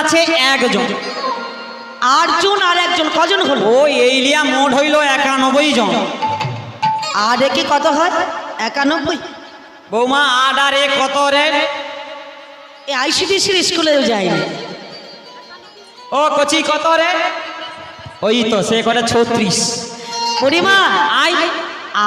আছে একজন। 8 জন আর একজন কজন হলো? ও এই লিয়া মোট হইল 91 জন। আর একে কত হয়? 91। বৌমা 8 আর 1 কত রে? এই আইসিডিসির স্কুলেও যায়নি। ও কচি কত রে? ওই তো সে করে 36। পরিমা আই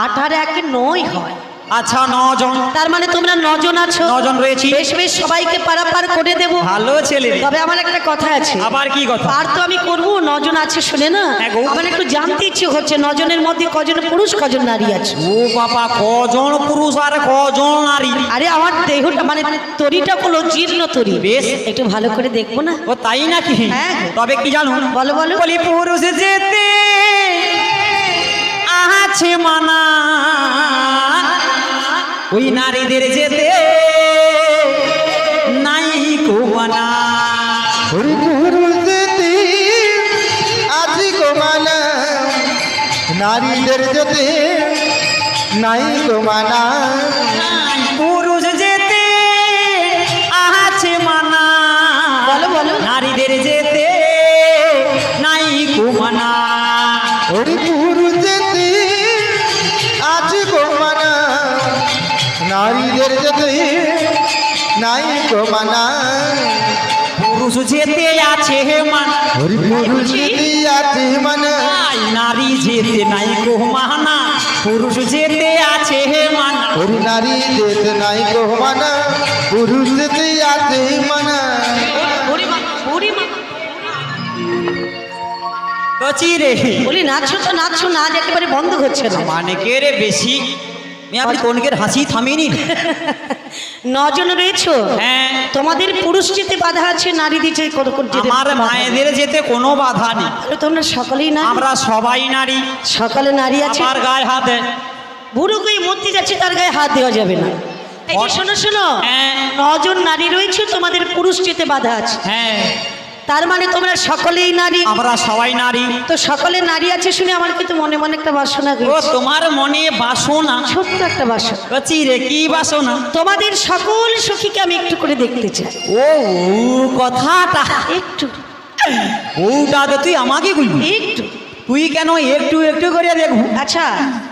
8 আর 1 9 হয়। আচ্ছা 9 জন। তার মানে তোমরা 9 জন আছো। 9 জন রয়েছি। বেশ বেশ সবাইকে পারাপার করে দেব। ভালো ছেলে। তবে আমার একটা কথা আছে। আবার কি কথা? আর তো আমি করব, 9 জন আছে শুনে না। আমার একটু জানতে ইচ্ছে হচ্ছে 9 জনের মধ্যে কজন পুরুষ কজন নারী আছে? ও বাবা, কজন পুরুষ আর কজন নারী? আরে আমার দেহটা মানে তরিটা হলো জীর্ণ তরি। বেশ একটু ভালো করে দেখবো না? ও তাই নাকি? হ্যাঁ। তবে কি জানো? বলো বলো। বলি পুরুষ যেতে আছে মানা, ওই নারীদের যেতে নাই কো মানা। ওরে পুরুষ যেতে আছে গো মানা, নারীদের যেতে নাই গো মানা। পুরুষ যেতে আছে মানা, বলো বলো। নারীদের যেতে নাই কো মানা। ওরে পুরুষ যেতে আছে গো মানা, নারীদের যেতে নাই গো মানা। পুরুষ যেতে আছে মানা, ওরে পুরুষ যেতে আছে মানা, আই নারী যেতে নাই কো মানা। পুরুষ যেতে আছে মানা, ওরে নারী যেতে নাই গো মানা, পুরুষ যেতে আছে মানা। কচি রে বলি নাচছো তো নাচছো, নাচ একেবারে বন্ধ হচ্ছে না। মানে কে রে বেশি? আপনি কোনকের হাসি থামিনি? 9 জন রয়েছো। হ্যাঁ, তোমাদের পুরুষ যেতে বাধা আছে, নারী দিতে যেতে আমার মায়েদের যেতে কোনো বাধা নেই। তোমরা সকলেই না? আমরা সবাই নারী। সকালে নারী আছে। আমার গায়ে হাতে বুড়ো কই মূর্তি যাচ্ছে, তার গায়ে হাত দেওয়া যাবে না। এই যে শোনো শোনো, হ্যাঁ। 9 জন নারী রয়েছে, তোমাদের পুরুষ যেতে বাধা আছে। হ্যাঁ, তার মানে তোমরা সকলেই নারী। আমরা সবাই নারী। তো সকলে নারী আছে শুনে আমার কিন্তু মনে মনে একটা বাসনা ও হয়েছে। তোমার মনে বাসনা? ছোট্ট একটা বাসনা। কচি রে কি বাসনা? তোমাদের সকল সখীকে আমি একটু করে দেখতে চাই। ও কথাটা একটু ওটা তো তুই আমাকে বলবি? একটু। তুই কেন একটু একটু করে দেখবো? আচ্ছা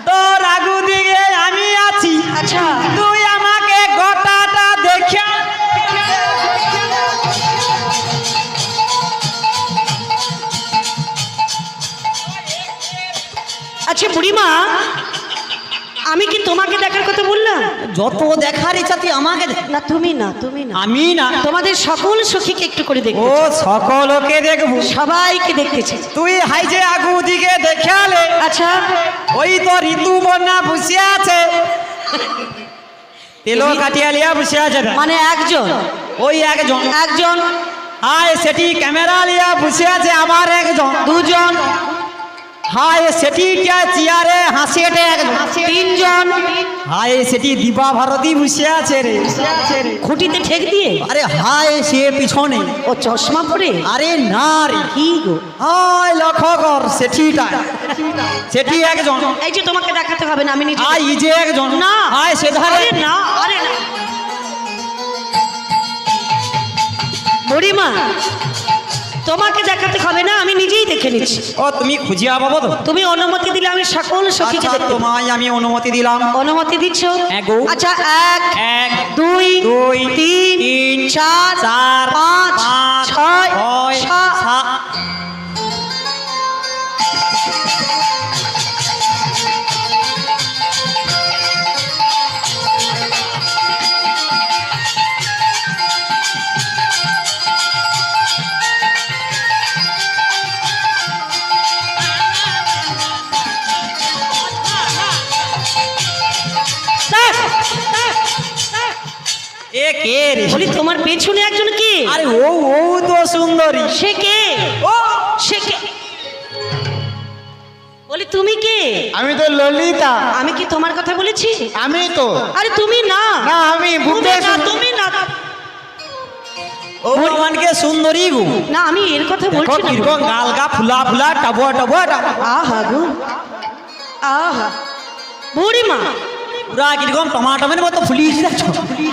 তোর আগু দিকে আমি আছি, আচ্ছা। তুই আমাকে গোটাটা দেখে। আচ্ছা বুড়িমা, আমি কি তোমাকে দেখার কথা বললাম? যত দেখার ইচ্ছা তুই আমাকে না তুমি না, তুমি না, আমি না। তোমাদের সকল সখীকে একটু করে ও দেখতে চাই। সকলকে দেখবো? সবাইকে দেখতে চাই। তুই হাই যে আগু দিকে দেখালে, আচ্ছা ওই তো ঋতু বন্যা বসে আছে, তেলো কাটিয়া লিয়া বসে আছে। মানে একজন ওই একজন। একজন হাই সেটি ক্যামেরা লিয়া বসে আছে আমার একজন। 2 জন হাই সেটি চেয়ারে হাসিয়েটে একজন। 3 জন হাই সেটি দিবা ভারতী বসে আছে রে। খুঁটিতে ঠেক দিয়ে। আরে হাই সে পিছনে। ও চশমা পরে। আরে না রে, কি গো? হাই লক্ষ্য কর সেটিটা, সেটি একজন। এই যে তোমাকে দেখাতে হবে না, আমি নিজে। হাই ই যে একজন। না হাই সে ধারে। আরে না, আরে না বুড়িমা, তোমাকে দেখাতে হবে না, আমি নিজেই দেখে নিচ্ছি। ও তুমি খুঁজিয়া পাবো তো? তুমি অনুমতি দিলে আমি সকল সখীকে আচ্ছা দেখতে পাবো। তোমায় আমি অনুমতি দিলাম। অনুমতি দিচ্ছ? হ্যাঁ গো। আচ্ছা 1 1 2 2 3 3 4 4 5 6 7 7। এ কে রে? বলি তোমার পেছনে একজন কে? আরে ও ও তো সুন্দরী। সে কে? ও সে কে? বলি তুমি কে? আমি তো ললিতা। আমি কি তোমার কথা বলেছি? আমি তো আরে তুমি না, না, আমি তুমি ভূপেশ। না, তুমি না, ও ভগবানকে সুন্দরী গো। না আমি এর কথা বলছি না। কিরকম গালগা ফুলা ফুলা টাবুয়া টাবুয়া। আহা গো, আহা বুড়িমা, পুরা কিরকম টমাটমের মতো ফুলিয়ে যাচ্ছ।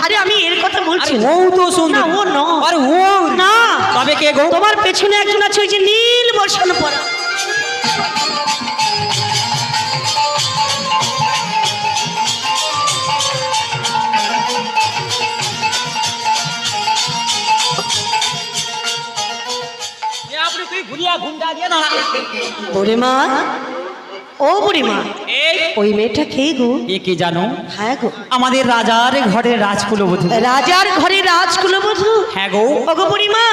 আরে আমি এর কথা বলছি আরে না। ও তো সুন্দর। না, ও নয়। আরে ও না। তবে কে গো? তোমার পেছনে একজন আছে ওই যে নীল বর্ষণ পরা। আপনি তুই ঘুরিয়া ঘুমটা দিয়ে না বুড়িমা, ও বুড়িমা, এই ওই মেয়েটা কে গো? এ কি জানো? হ্যাঁ গো, আমাদের রাজার ঘরের রাজকুলবধূ। রাজার ঘরে রাজকুলবধূ? হ্যাঁ গো। ওগো বুড়িমা,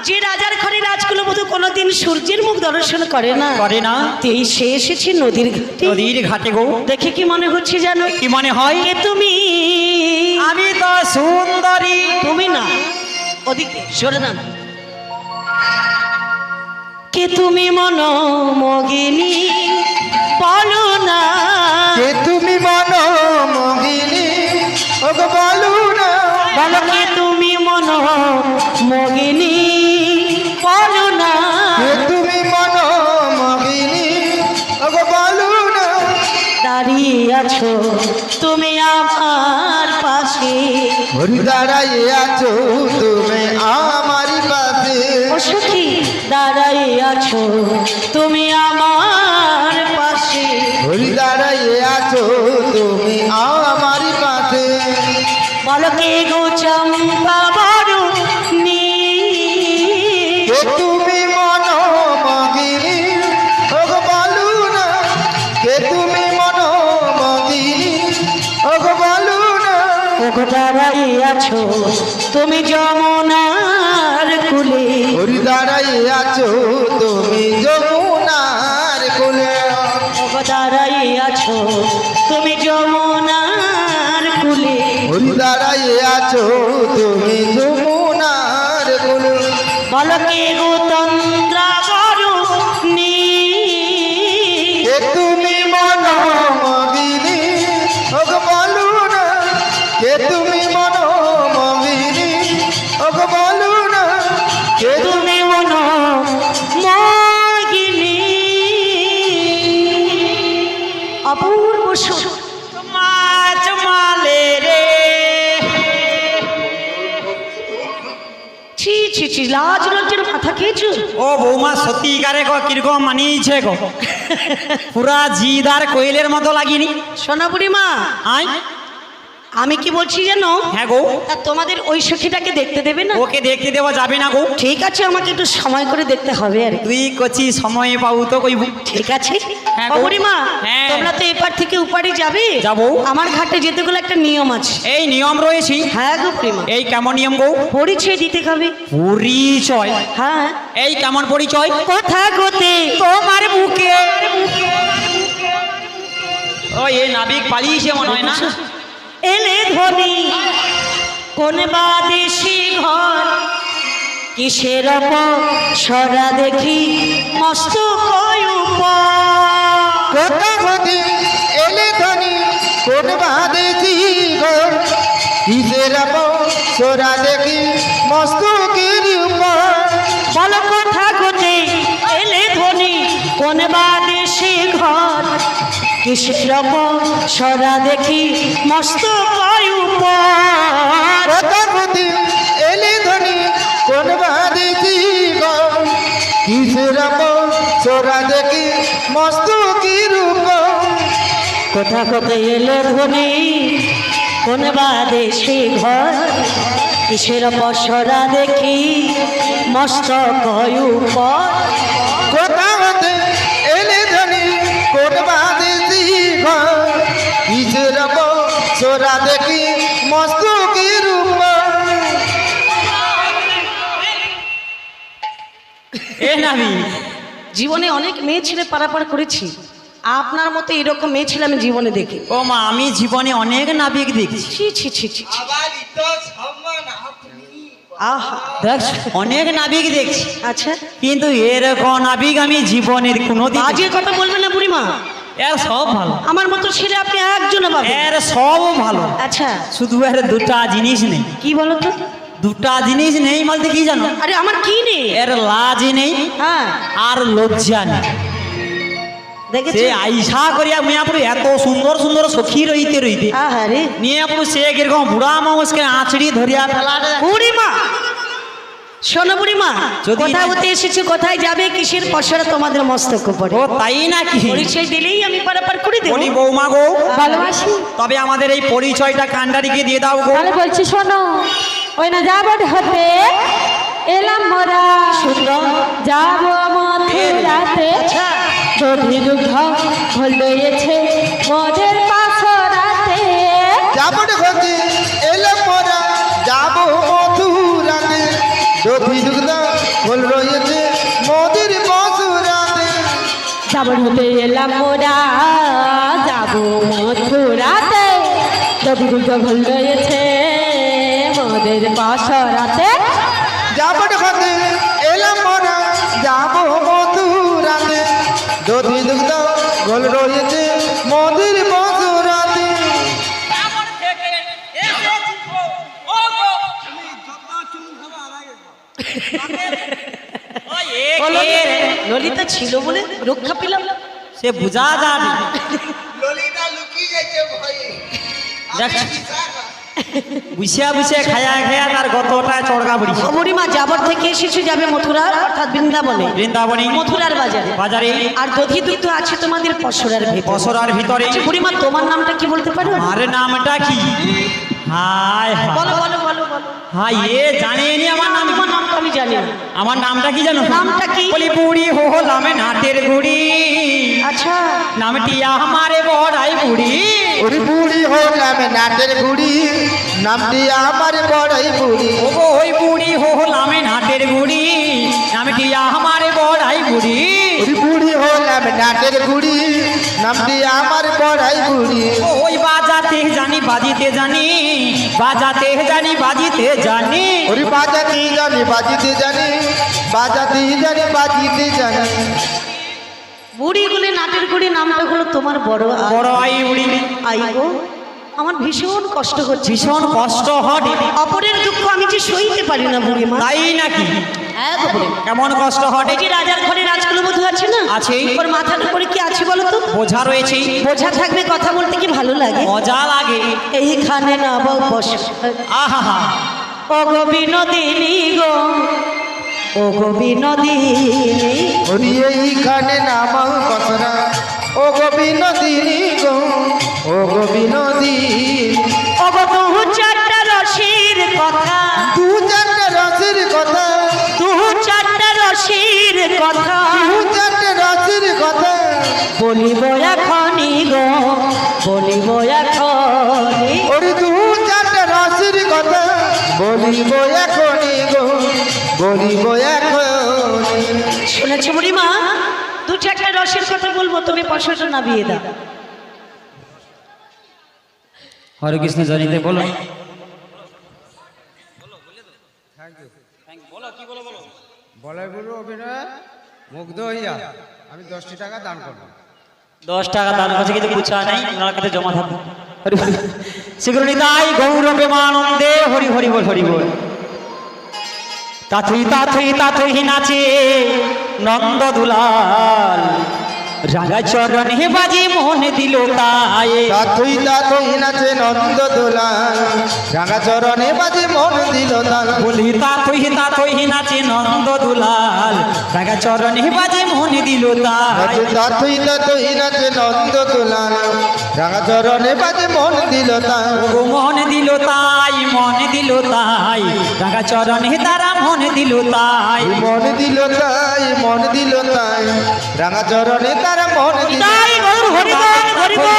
যে রাজার ঘরে রাজকুলবধূ কোনোদিন সূর্যের মুখ দর্শন করে না, করে না, তেই সে এসেছে নদীর ঘাটে। নদীর ঘাটে গো। দেখে কি মনে হচ্ছে জানো? কি মনে হয়? কে তুমি? আমি তো সুন্দরী। তুমি না, ওদিকে সরে না। কে তুমি মনোমোহিনী বলো না, কে তুমি মনোমোহিনী ওগো বলো না, বলো কে তুমি মনোমোহিনী বলো না, কে তুমি মনোমোহিনী ওগো বলো না, দাঁড়িয়ে আছো তুমি আমার পাশে, ঘড়ি দাঁড়াইয়ে আছো তুমি আমার পাশে, ও সখী দাঁড়াই আছো তুমি আমার পাশে, ঘড়ি দাঁড়াইয়ে আছো তুমি আমার পাশে, বলো কে গো চম্পা বরুণী, কে তুমি মনোমোহিনী ওগো বলো না, কে তুমি মনোমোহিনী ওগো বলো না, ওগো দাঁড়াই আছো তুমি যমুনার কুলে, ঘড়ি দাঁড়াইয়ে আছো তুমি যমুনার কোলে, ওগো দাঁড়াই আছো তুমি যমুনার কুলে, ঘড়ি দাঁড়াইয়ে আছো তুমি যমুনার কোলে, বলো কে গো তন্দ্রা বরুণী, কে তুমি মনোমোহিনী ওগো বলো না, কে তুমি মনোমোহিনী ওগো বলো না, কে তুমি মনোমোহিনী। অপূর্ব সুর, মাছ মালে রে। ছি ছি ছি, লাজ লজ্জার মাথা খেয়েছো? ও বৌমা সত্যিকারে গো কিরকম মানিয়েছে গো, পুরা জিদার কোয়েলের মতো লাগিনি। সোনা বুড়িমা, আই আমি কি বলছি জানো? হ্যাঁ গো। তা তোমাদের ওই সখীটাকে দেখতে দেবে না? ওকে দেখতে দেওয়া যাবে না গো। ঠিক আছে, আমাকে একটু সময় করে দেখতে হবে আর কি। তুই কচি সময় পাবো তো কইব। ঠিক আছে। হ্যাঁ ও গো। বুড়িমা, হ্যাঁ। তোমরা তো এপার থেকে উপারে যাবে। যাবো। আমার ঘাটে যেতে গেলে একটা নিয়ম আছে। এই নিয়ম রয়েছে। হ্যাঁ গো বুড়িমা, এই কেমন নিয়ম গো? পরিচয় দিতে হবে। পরিচয়? হ্যাঁ। এই কেমন পরিচয়? কথা গোতে তোমার বুকে। ও এই নাবিক পালিয়েছে মনে হয় না? এলে ধনী কোন বাদেশি ঘর, কিসের সরা দেখি মস্ত কথা গতি এলে ধনী কোন বাদেছি ঘর, কিসের সোরা দেখি মস্তকের উপর, বলো কথা গোতে এলে ধনী কোন বাদেশি ঘর, কিসের সরা দেখি মস্ত কথা গতি এলে ধনী কোন বাদেছি ঘর, কিসের সোরা দেখি মস্তকের উপর, কথা কথা এলে ধনী কোন বাদেশি ঘর, কিসের পসরা দেখি মস্তক উপর, কথা হতে এলে ধনী কোন বাদেছি ঘর, কিসের সোরা দেখি মস্তকের উপর, এ নাবি জীবনে অনেক মেয়ে ছেলে পারাপার করেছি, আপনার মতো এরকম মেয়ে ছেলে আমি জীবনে দেখি। ও মা, আমি জীবনে অনেক নাবিক দেখছি। ছি ছি ছি ছি ছি। আহা, দেখ অনেক নাবিক দেখছি, আচ্ছা কিন্তু এরকম নাবিক আমি জীবনের কোনোদিন বাজে কথা বলবেন না বুড়িমা, এর সব ভালো, আমার মতো ছেলে আপনি একজনও পাবেন। এর সব ভালো, আচ্ছা শুধু এর দুটা জিনিস নেই। কি বলো তো? দুটা জিনিস নেই বলতে কি জানো? আরে আমার কি নেই? এর লাজ নেই হ্যাঁ আর লজ্জা নেই। সে দেখেছি। আইসা করিয়া মিয়াপুর এত সুন্দর সুন্দর সখী রইতে রইতে আহা রে মিয়াপুর সে কিরকম বুড়া মানুষকে আঁচড়ি ধরিয়া ফেলা বুড়িমা, শোনো বুড়িমা, যদি- কোথায় হতে এসেছো, কোথায় যাবে, কিসের পসরা তোমাদের মস্তক পড়ে? ও তাই নাকি? পরিচয় দিলেই আমি পারাপার করে দেবো। বলি বৌমা গো, ভালোবাসি। তবে আমাদের এই পরিচয়টা কান্ডারিকে দিয়ে দাও গো। তাহলে বলছি শোনো, ওই না যাবট হতে এলাম মোরা, যাব মথুরাতে, আচ্ছা, দধি দুগ্ধ ভুল রয়েছে মদের পাশরাতে। যাবট হতে এলাম মোরা, যাব মথুরাতে, দধি দুগ্ধ ফুল রয়েছে মোদের বাঁশরাতে। যাবট হতে এলাম মোরা, যাব মথুরাতে, দধি দুগ্ধ ভুল রয়েছে মদের পাশরাতে। যাবট হতে এলাম মোরা, যাব মথুরাতে, দধি দুগ্ধ ফুল রয়েছে মোদের বাঁশরাতে। ললিতা ছিল বলে রক্ষা পেলাম। সে বুঝা যাবে। বুঝিয়া বুঝিয়া খায়া খায়া তার গতটা চড়কা পড়িছে। বুড়িমা যাবর থেকে এসেছো, যাবে মথুরা অর্থাৎ বৃন্দাবনে, বৃন্দাবনী মথুরার বাজারে। বাজারে আর দধি দুগ্ধ আছে তোমাদের পসরার ভেতর। বসরার ভিতরে। বুড়িমা তোমার নামটা কি বলতে পারো? আমার নামটা কি? হায় হায় বলো বলো বলো বলো। হায়, এ জানেনি আমার নাম। তোমার নামটা আমি জানি না। আমার নামটা কি জানো? নামটা কি? বলি বুড়ি হলাম নাটের গুড়ি, আচ্ছা, নামটি আমারে বড়াই বুড়ি। ওরে বুড়ি হলাম নাটের গুড়ি, নামটি আমার বড়াই বুড়ি। ও গো ওই বুড়ি হলাম নাটের গুড়ি, নামটি আমারে বড়াই বুড়ি। ওরে বুড়ি হলাম নাটের গুড়ি, নামটি আমার বড়াই বুড়ি। ও ওই বাজাতে জানি বাজিতে জানি, বাজাতে জানি বাজিতে জানি। ওরে বাজাতে জানি বাজিতে জানি, বাজাতে জানি বাজিতে জানি। বুড়ি বলে নাটের গুড়ি নামটা হলো তোমার বড় বড় আই বুড়ি। আই গো, আমার ভীষণ কষ্ট হচ্ছে। ভীষণ কষ্ট হয়। অপরের দুঃখ আমি যে সইতে পারি না বুড়িমা। তাই নাকি? হ্যাঁ গো বুড়ি। কেমন কষ্ট হয়? এই যে রাজার ঘরে রাজকুলবধূ আছে না, আছে। ওর মাথার উপরে কি আছে বলো তো? বোঝা রয়েছে, বোঝা থাকবে, কথা বলতে কি ভালো লাগে। মজা লাগে। এইখানে না বস, আহা, ও গো বিনোদিনী গো, ও গো বিনোদিনী। ওরে এইখানে নাম বসরা, ও গো বিনোদিনী গো, ও গো বিনোদিনী। ও গো দু চারটা রসির কথা, দু চারটে রসের কথা, দু চারটা রসির কথা দু চারটে রসের কথা, বলিব এখনই গো, বলিব এখনই। ওরে দু চারটে রসের কথা, বলিব এখনই গো, বলিব এখনই। শুনেছো বুড়িমা, দু চারটা রসের কথা বলবো, তুমি পয়সাটা না বিয়ে দাও। হরে কৃষ্ণ জানিতে বলো। বলাই বলবো অভিনয় মুগ্ধ হইয়া আমি 10টি টাকা দান করবো। 10 টাকা দান কাছে কিছু পুছা নাই, ওনার কাছে জমা থাকবে। শীঘ্র নিতাই গৌর প্রেমানন্দে হরি হরি বল, হরি বল। তাথই তাথই তাথই নাচে নন্দ দুলাল, রাগা চরণে বাজি মন দিল তাই। তাথই তাথই নাচে নন্দ দোলাল, রাঙা চরণে বাজে মন দিল তাল। বলি তাথই তাথই নাচে নন্দ দুলাল, রাগা চরণে বাজি মন দিল তাই। তাথই তাথই নাচে নন্দ দোলাল, রাঙা চরণে বাজে মন দিল তাল। ও মন দিল তাই, মন দিল তাই, রাগা চরণে তারা মন দিল তাই। মন দিল তাই, মন দিল তাই, রাঙা চরণে তারা মন দিল তাই গৌর হরি বল, হরি বল।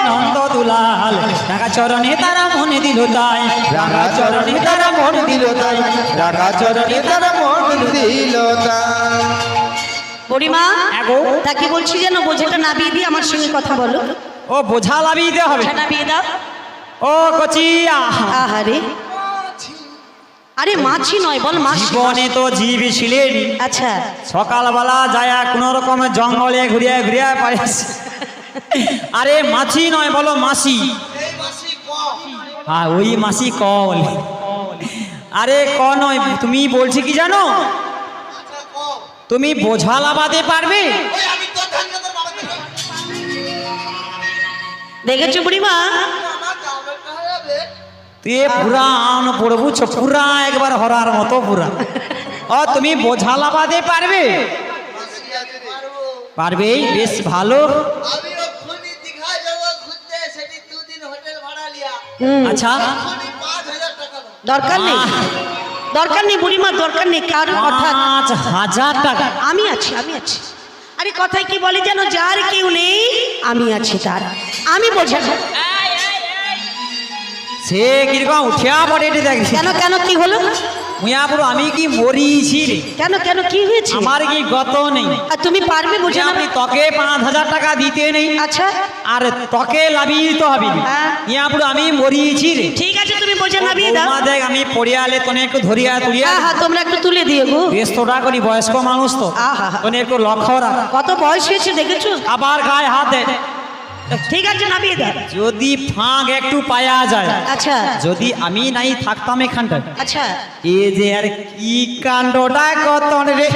নন্দ দুলাল, রাগা চরণে তারা মন দিল তাই, রাঙা চরণে তারা মন দিল তাই, রাঙা চরণে তারা মন দিল তাই। বুড়িমা, এগো তাকে বলছি যেন বোঝাটা না বিয়ে দিয়ে আমার সঙ্গে কথা বলো। ও বোঝা লাভিতে হবে। বোঝা না বিয়ে দাও। ও কচিয়া, আহারে, আরে মাছি নয়, বল মাছ। জীবনে তো জীব ছিলেন, আচ্ছা, সকালবেলা যায় কোন রকম জঙ্গলে ঘুরিয়ে ঘুরিয়ে পাইছে। আরে মাছি নয়, বলো মাসি। হ্যাঁ ওই মাসি কল। আরে ক নয়, তুমি বলছি কি জানো, তুমি বোঝা লাভাতে পারবে? দেখেছো বুড়িমা, তুই পুরা আন পড়বু পুরা একবার হরার মতো পুরা। ও তুমি বোঝা লাভাতে পারবে? পারবে, বেশ ভালো। আমি ওখানে দীঘা যাব ঘুরতে, সেটি 2 দিন হোটেল ভাড়া লিয়া, আচ্ছা, ওখানে 5000 টাকা দাও। দরকার নেই, দরকার নেই বুড়িমা, দরকার নেই কারো কথা। 5000 টাকা? আমি আছি, আমি আছি। আরে কথায় কি বলে যেন, যার কেউ নেই আমি আছি তার, আমি বোঝাবো। সে কিরকম উঠিয়া পড়ে এটি দেখ। কেন কেন কি হলো? মুয়াপুর আমি কি মরিছি রে? কেন কেন কি হয়েছে? আমার কি গত নেই? আর তুমি পারবে বুঝে আমি তোকে 5000 টাকা দিতে নেই, আচ্ছা, আর তোকে লাভিয়ে তো হবে। হ্যাঁ। মুয়াপুর আমি মরিছি রে। ঠিক আছে তুমি বোঝে নামিয়ে দাও। মা দেখ আমি পড়িয়ালে তোনে একটু ধরিয়া তুলিয়া। হ্যাঁ হ্যাঁ, তোমরা একটু তুলে দিয়ে গো। বেশ তোটা করি, বয়স্ক মানুষ তো, আহা। তোনে একটু লক্ষ্য রাখ। কত বয়স হয়েছে দেখেছো? আবার গায়ে হাত দে। ঠিক আছে নামিয়ে দাও। যদি ফাঁক একটু পায়া যায়, আচ্ছা যদি আমি নাই থাকতাম এখানটা, আচ্ছা, এ যে আর কি কাণ্ডটা কত রে।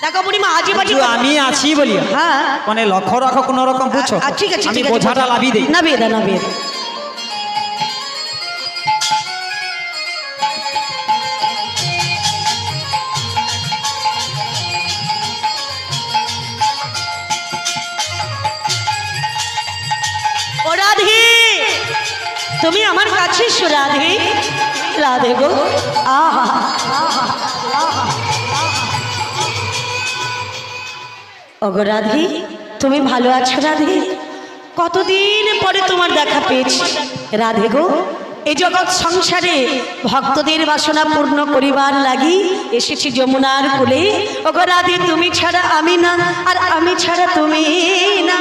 দেখো বুড়িমা আজে বাজে কিন্তু আমি আছি বলি, হ্যাঁ মানে লক্ষ্য রাখো কোন রকম, বুঝছো? ঠিক আছে আমি ঠিক আছে, বোঝাটা লাভিয়ে দেই। নামিয়ে দাও নামিয়ে দাও। ও রাধে, তুমি আমার কাছে এসো রাধে, রাধে গো। আহা ওগো রাধে, তুমি ভালো আছো রাধে? কতদিন পরে তোমার দেখা পেয়েছি রাধে গো। এই জগৎ সংসারে ভক্তদের বাসনা পূর্ণ করিবার লাগি এসেছি যমুনার কোলে। ওগো রাধে, তুমি ছাড়া আমি না, আর আমি ছাড়া তুমি না।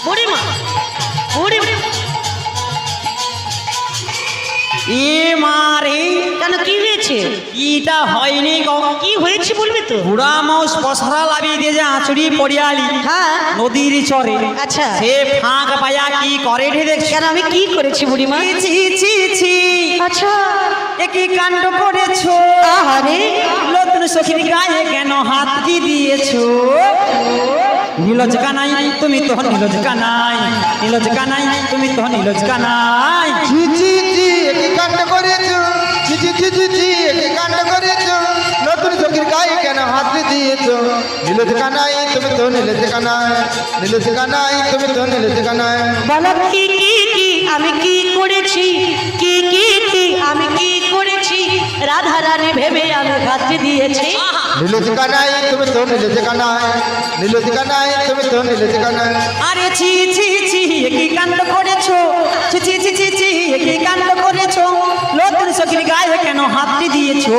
বুড়িমা, বুড়িমা, এ মারে, কেন কি হয়েছে? ইটা হয়নি গো। কি হয়েছে বলবে তো? বুড়া মাউস পসরা লাভিয়ে দিয়ে যে আঁচড়ি পড়িয়ালি হ্যাঁ নদীর চরে, আচ্ছা, সে ফাঁক পায়া কি করে ঢে দেখছি। কেন আমি কি করেছি বুড়িমা? ছি ছি ছি, আচ্ছা, এ কি কাণ্ড করেছো? আহারে, নতুন সখীর গায়ে কেন হাত কি দিয়েছো? নীলজ কানাই তুমি তো নীলজ কানাই, নীলজ কানাই তুমি তো নীলজ কানাই। ছি ছি ছি, একই কাণ্ড করেছো। ছি ছি ছি ছি ছি, একই কাণ্ড করেছো। নতুন সখীর গায়ে কেন হাত দিয়েছো? নীলজ কানাই তুমি তো নীলজ কানাই, নীলজ কানাই তুমি তো নীলজ কানাই। বলো কি কি কি আমি কি করেছি? কি কি কি আমি কি করেছি? রাধা রানী ভেবে আমি হাত দিয়েছি। নীলজ কানাই তুমি তো নীলজ কানাই, নীলজ কানাই তুমি তো নীলজ কানাই। আরে ছি ছি ছি, কি কাণ্ড করেছো? ছি ছি ছি ছি ছি, কি কাণ্ড করেছো? নতুন সখীর গায়ে কেন হাতটি দিয়েছো?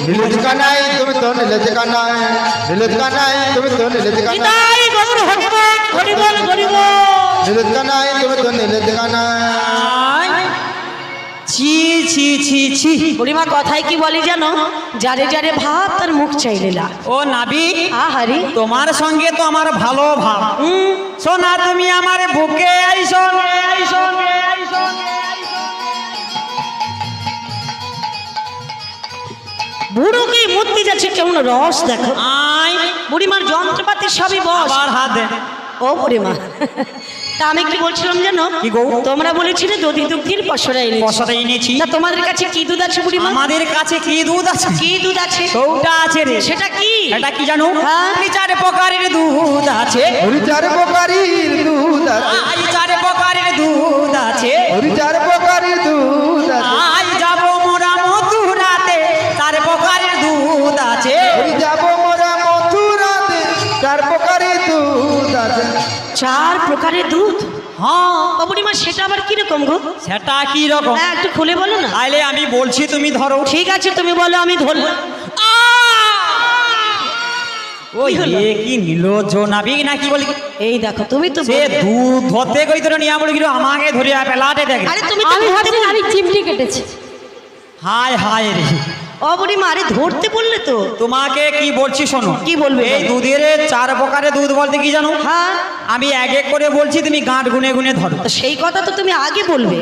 নীলজ কানাই তুমি তো নীলজ কানাই, নীলজ কানাই তুমি তো নীলজ কানাই। নিতাই গৌর হনুমান, হরিবল হরিবল। নীলজ কানাই তুমি তো নীলজ কানাই। ছি ছি ছি ছি। বুড়িমা কথায় কি বলে জানো? যারে যারে ভাব তার মুখ চাইলে লাভ। ও নাবি, আহারে, তোমার সঙ্গে তো আমার ভালো ভাব। সোনা তুমি আমার বুকে আইসো, আইসো, আইসো। বুড়োকে মূর্তি যাচ্ছে কেমন রস দেখো। আই বুড়িমার যন্ত্রপাতি সবই বস। আবার হাত দে। ও বুড়িমা, তা আমি কি বলছিলাম জানো? কি গো? তোমরা বলেছিলে দধি দুগ্ধের পশরা এনেছি। পশরা এনেছি। তা তোমাদের কাছে কি দুধ আছে বুড়িমা? আমাদের কাছে কি দুধ আছে? কি দুধ আছে? সৌটা আছে রে। সেটা কি? এটা কি জানো? হ্যাঁ। এই 4 প্রকারের দুধ আছে। হরি চার প্রকারের দুধ আছে, আই 4 প্রকারের দুধ আছে। হরি চার প্রকারের দুধ আছে। আই যাব মোরা মথুরাতে, 4 প্রকারের দুধ আছে। হরি যাব মোরা মথুরাতে, চার প্রকারের দুধ আছে। 4 প্রকারের দুধ? হ্যাঁ, ও বুড়িমা সেটা আবার কিরকম গো? সেটা কি রকম? হ্যাঁ একটু খুলে বলো না। তাইলে আমি বলছি, তুমি ধরো। ঠিক আছে তুমি বলো, আমি ধরলাম। ওই এ কি নীলজ নাবি নাকি বলি? এই দেখো তুমি তো সে বললে। দুধ ধরতে কই তোর নিয়ে আমল গিরো আমাকে ধরিয়া পেলাতে দেখে। আরে তুমি তো আমি ধরতে ভাবছি বললে। আমি চিমটি কেটেছি। হায় হায় রে, ও বুড়িমা, আরে ধরতে বললে তো। তোমাকে কি বলছি শোনো। কি বলবে? এই দুধের 4 প্রকারের দুধ বলতে কি জানো? হ্যাঁ, আমি এক এক করে বলছি, তুমি গাঁট গুনে গুনে ধরো। তো সেই কথা তো তুমি আগে বলবে।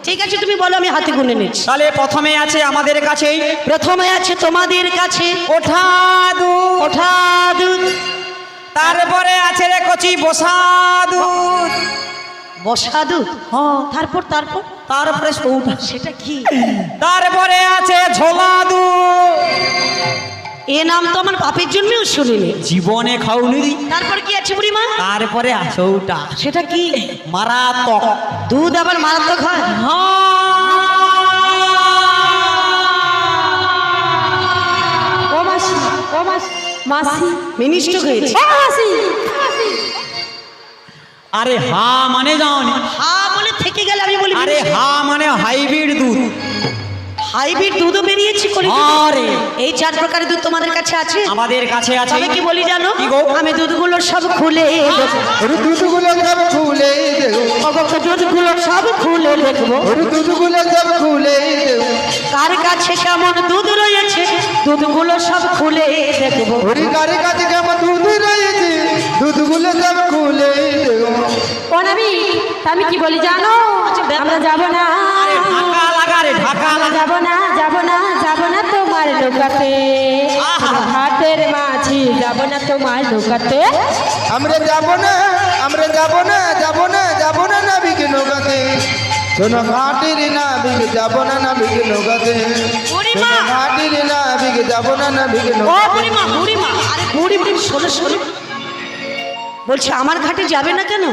ঠিক আছে তুমি বলো, আমি হাতে গুনে নিচ্ছি। তাহলে প্রথমে আছে আমাদের কাছেই প্রথমে আছে তোমাদের কাছে ওঠা দুধ, ওঠা দুধ। তারপরে আছে রে কচি বসা দুধ, বসা দুধ হ্যাঁ। তারপর তারপর তারপরে সৌটা, সেটা কি? তারপরে আছে ঝোলা দুধ, এ নাম তো আমার বাপের জন্যও শুনিনি। জীবনে খাওনি। তারপর কি আছে বুড়িমা? তারপরে আছে ওটা সেটা কি? মারাত্মক দুধ আবার মারাত্মক হয়? ও মাসি, ও মাসি, মাসি, মিনিষ্ট হয়েছে। ও মাসি, আরে হা মানে যাওনি, হা বলে থেকে গেলে আমি বলি আরে হা মানে হাইব্রিড দুধ। হাইব্রিড দুধও বেরিয়েছে করে কি? আরে এই 4 প্রকারের দুধ তোমাদের কাছে আছে? আমাদের কাছে আছে। তবে কি বলি জানো? কি গো? আমি দুধগুলো সব খুলে দেখবো। ওরে দুধগুলো সব খুলে দেবো, অবশ্য দুধগুলো সব খুলে দেখবো। ওরে দুধগুলো সব খুলে দেবো, কার কাছে কেমন দুধ রয়েছে দুধগুলো সব খুলে দেখবো। ওরে কার কাছে কেমন দুধ রয়েছে দুধগুলো সব খুলে দেবো। ও নাবি, আমি কি বলি জানো? আমরা যাব না, আরে ঢাকা লাগা রে, ঢাকা আমরা লাগা। যাব না, যাব না, যাব না তোমার নৌকাতে, আহা। ঘাটের মাঝি যাব না তোমার নৌকাতে। আমরা যাব না, আমরা যাব না, যাব না, যাব না নাবিক নৌকাতে, শোনো ঘাটির নাবিক যাব না নাবিক নৌকাতে, বুড়িমা! শোনো ঘাটির নাবিক যাব না নাবিক ও নৌকাতে। বুড়িমা, বুড়িমা, আরে বুড়িমা, শোনো শোনো, বলছি আমার ঘাটে যাবে না কেন?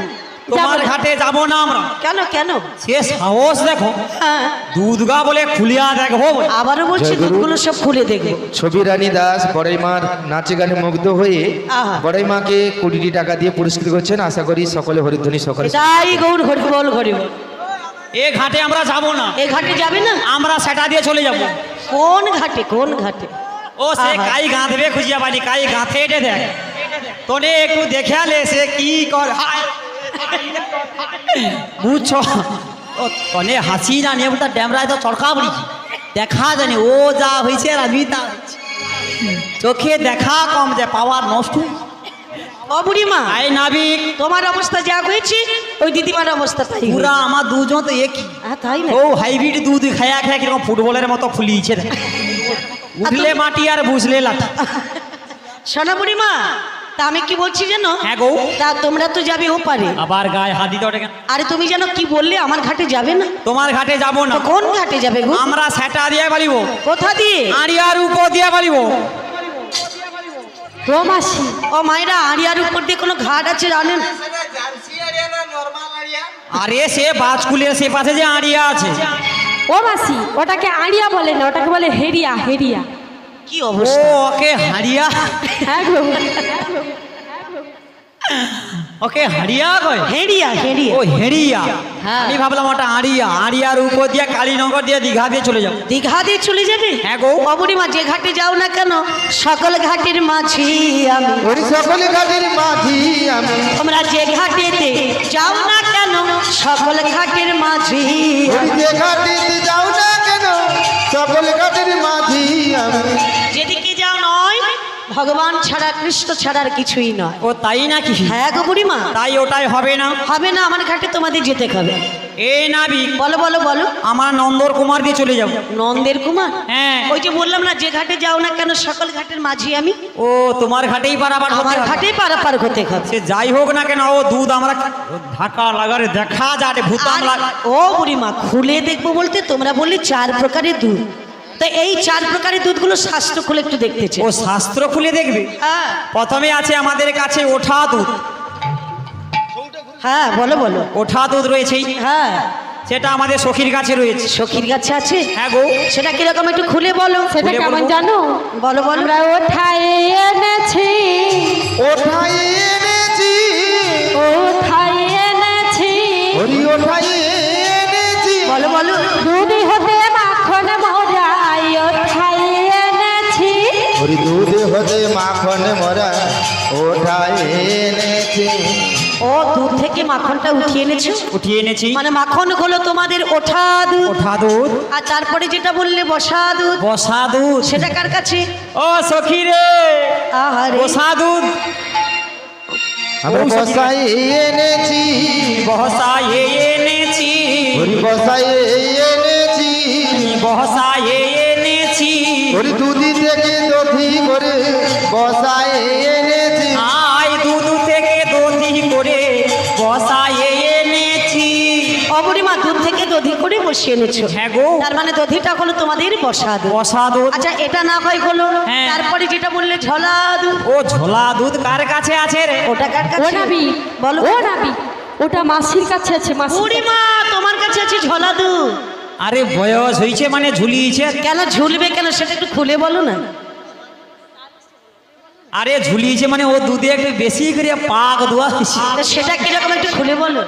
তোমার ঘাটে যাব না আমরা। কেন কেন? সে সাহস দেখো, হ্যাঁ, দুধগা বলে খুলিয়া দেখবো বলে। আবারও বলছি জয় গুরু। দুধগুলো সব খুলে দেখবো। ছবি রানী দাস বড়াই মার নাচে গানে মুগ্ধ হয়ে আহা। বড়াই মাকে 20 টাকা দিয়ে পুরস্কৃত করছেন। আশা করি সকলে হরিধ্বনি সকলে। তাই গৌর হরিবল হরিবল। এ ঘাটে আমরা যাব না, এ ঘাটে যাবে না? আমরা সেটা দিয়ে চলে যাব। কোন ঘাটে, কোন ঘাটে? ও সে আহা। কাই গাঁথবে খুঁজিয়া পালি, কাই গাঁথে এটে দেখ, তোনে একটু দেখালে সে কি কর। হায়। বুঝছো, ও তনে হাসি না নিয়ে বলতা ড্যামরায় তো চড়কা বলি দেখা জানি ও যা হয়েছে আর আমি তা হয়েছি। চোখে দেখা কম যে পাওয়ার নষ্ট। ও বুড়িমা, আই নাবিক, তোমার অবস্থা যা হয়েছে ওই দিদিমার অবস্থা তাই হয়েছে। পুরা আমার দুজন তো একই। হ্যাঁ, তাই না? ও হাইব্রিড দুধ খায়া খায়া কিরকম ফুটবলের মতো ফুলিয়েছে দেখ। উঠলে মাটি আর বুঝলে লাঠি। শোনা বুড়িমা, তা আমি কি বলছি জানো? হ্যাঁ গো। তা তোমরা তো যাবে ও পারে, আবার গায়ে হাত দিতে ওঠে কেন? আরে তুমি জানো কি বললে আমার ঘাটে যাবে না? তোমার ঘাটে যাব না, তো কোন ঘাটে যাবে গো? আমরা সেটা দিয়ে পারিব, কোথা দিয়ে? আড়িয়ার উপর দিয়ে পারিব। ও মাসি, ও মায়েরা, আড়িয়ার উপর দিয়ে কোনো ঘাট আছে জানেন? সেটা জার্সি আরিয়া না নরমাল আরিয়া? আরে সে বাজকুলের সে পাশে যে আড়িয়া আছে। ও মাসি, ওটাকে আড়িয়া বলে না, ওটাকে বলে হেরিয়া, হেরিয়া। কি ও অবস্থা? ওকে হাড়িয়া, হ্যাঁ গো, ওকে হাড়িয়া কয়। হেড়িয়া, হেড়িয়া। ও হেড়িয়া, হ্যাঁ। আমি ভাবলাম ওটা আড়িয়া। আড়িয়ার উপর দিয়ে কালীনগর দিয়ে দীঘা দিয়ে চলে যাবো। দীঘা দিয়ে চলে যাবে? হ্যাঁ গো। ও বুড়িমা, যে ঘাটে যাও না কেন সকল ঘাটের মাঝি আমি। ওই সকল ঘাটের মাঝি আমি, তোমরা যে ঘাটেতে যাও না কেন সকল ঘাটের মাঝি ওই আমি। যে ঘাটিতে যাও না কেন সকল ঘাটের মাঝি আমি। যেদিকে যাও নয় ভগবান ছাড়া, কৃষ্ণ ছাড়া আর কিছুই নয়। ও তাই নাকি? হ্যাঁ গো বুড়িমা, তাই ওটাই হবে না। হবে না, আমার ঘাটে তোমাদের যেতে হবে। এই নাবিক, বলো বলো বলো। আমার নন্দর কুমার দিয়ে চলে যাবো। নন্দের কুমার? হ্যাঁ। ওই যে বললাম না, যে ঘাটে যাও না কেন সকল ঘাটের মাঝি আমি। ও তোমার ঘাটেই পারাবার হতে আমার হবে। ঘাটেই পারাপার হতে হবে। সে যাই হোক না কেন, ও দুধ আমরা ও ঢাকা লাগারে দেখা যাবে ভূতাম আর- লাগা। ও বুড়িমা, খুলে দেখবো বলতে তোমরা বললে 4 প্রকারের দুধ, তো এই 4 প্রকারের দুধগুলো শাস্ত্র খুলে একটু দেখতে চাই। ও শাস্ত্র খুলে দেখবে। হ্যাঁ প্রথমে আছে আমাদের কাছে ওঠা দুধ। হ্যাঁ, বলো বলো। ওঠা দুধ রয়েছে, হ্যাঁ, সেটা আমাদের সখীর কাছে রয়েছে। সখীর কাছে আছে? হ্যাঁ গো। সেটা কিরকম একটু খুলে বলো। সেটা বলে কেমন বলবো? জানো? বলো বলো। আমরা ওঠায় এনেছি, ওঠাই এনেছি, ওঠায় এনেছি, হরি ওঠাই এনেছি, বলো বলো। দুধি হতে মাখন মরাই, ওঠায় এনেছি, হরি দুধে হতে মাখন মরা ওঠাই এনেছি। ও দুধ থেকে মাখনটা উঠিয়ে এনেছো? উঠিয়ে এনেছি মানে মাখন হলো তোমাদের ওঠা দুধ, ওঠা দুধ, আর তারপরে যেটা বললে বসা দুধ, বসা দুধ। সেটা কার কাছে? ও সখী রে, আহারে, বসা দুধ আমরা বসাই এনেছি, বহসা এনেছি, হরি বসাই এনেছি, বহসা এনেছি। হরি দুধি থেকে দধি করে বসাই এনেছি। আই দুধ থেকে দধি করে বসা এনেছি। বুড়িমা দুধ থেকে দধি করে বসিয়ে এনেছো। হ্যাঁ গো। তার মানে দধিটা হলো তোমাদের বসা দুধ। বসা দুধ। আচ্ছা এটা না হয় হলো, হ্যাঁ। তারপরে যেটা বললে ঝোলা দুধ, ও ঝোলা দুধ কার কাছে আছে রে? ওটা কার ও কাছে? নাবি, বলো। ও নাবি, ওটা মাসির কাছে আছে, মাসি। বুড়িমা তোমার কাছে আছে ঝোলা দুধ। আরে বয়স হয়েছে মানে ঝুলিয়েছে। কেন ঝুলবে কেন সেটা একটু খুলে বলো না। আরে ঝুলিয়েছে মানে ও দুধে একটু বেশি করে পাক দোয়া হয়েছে। তা সেটা কিরকম একটু খুলে বলো।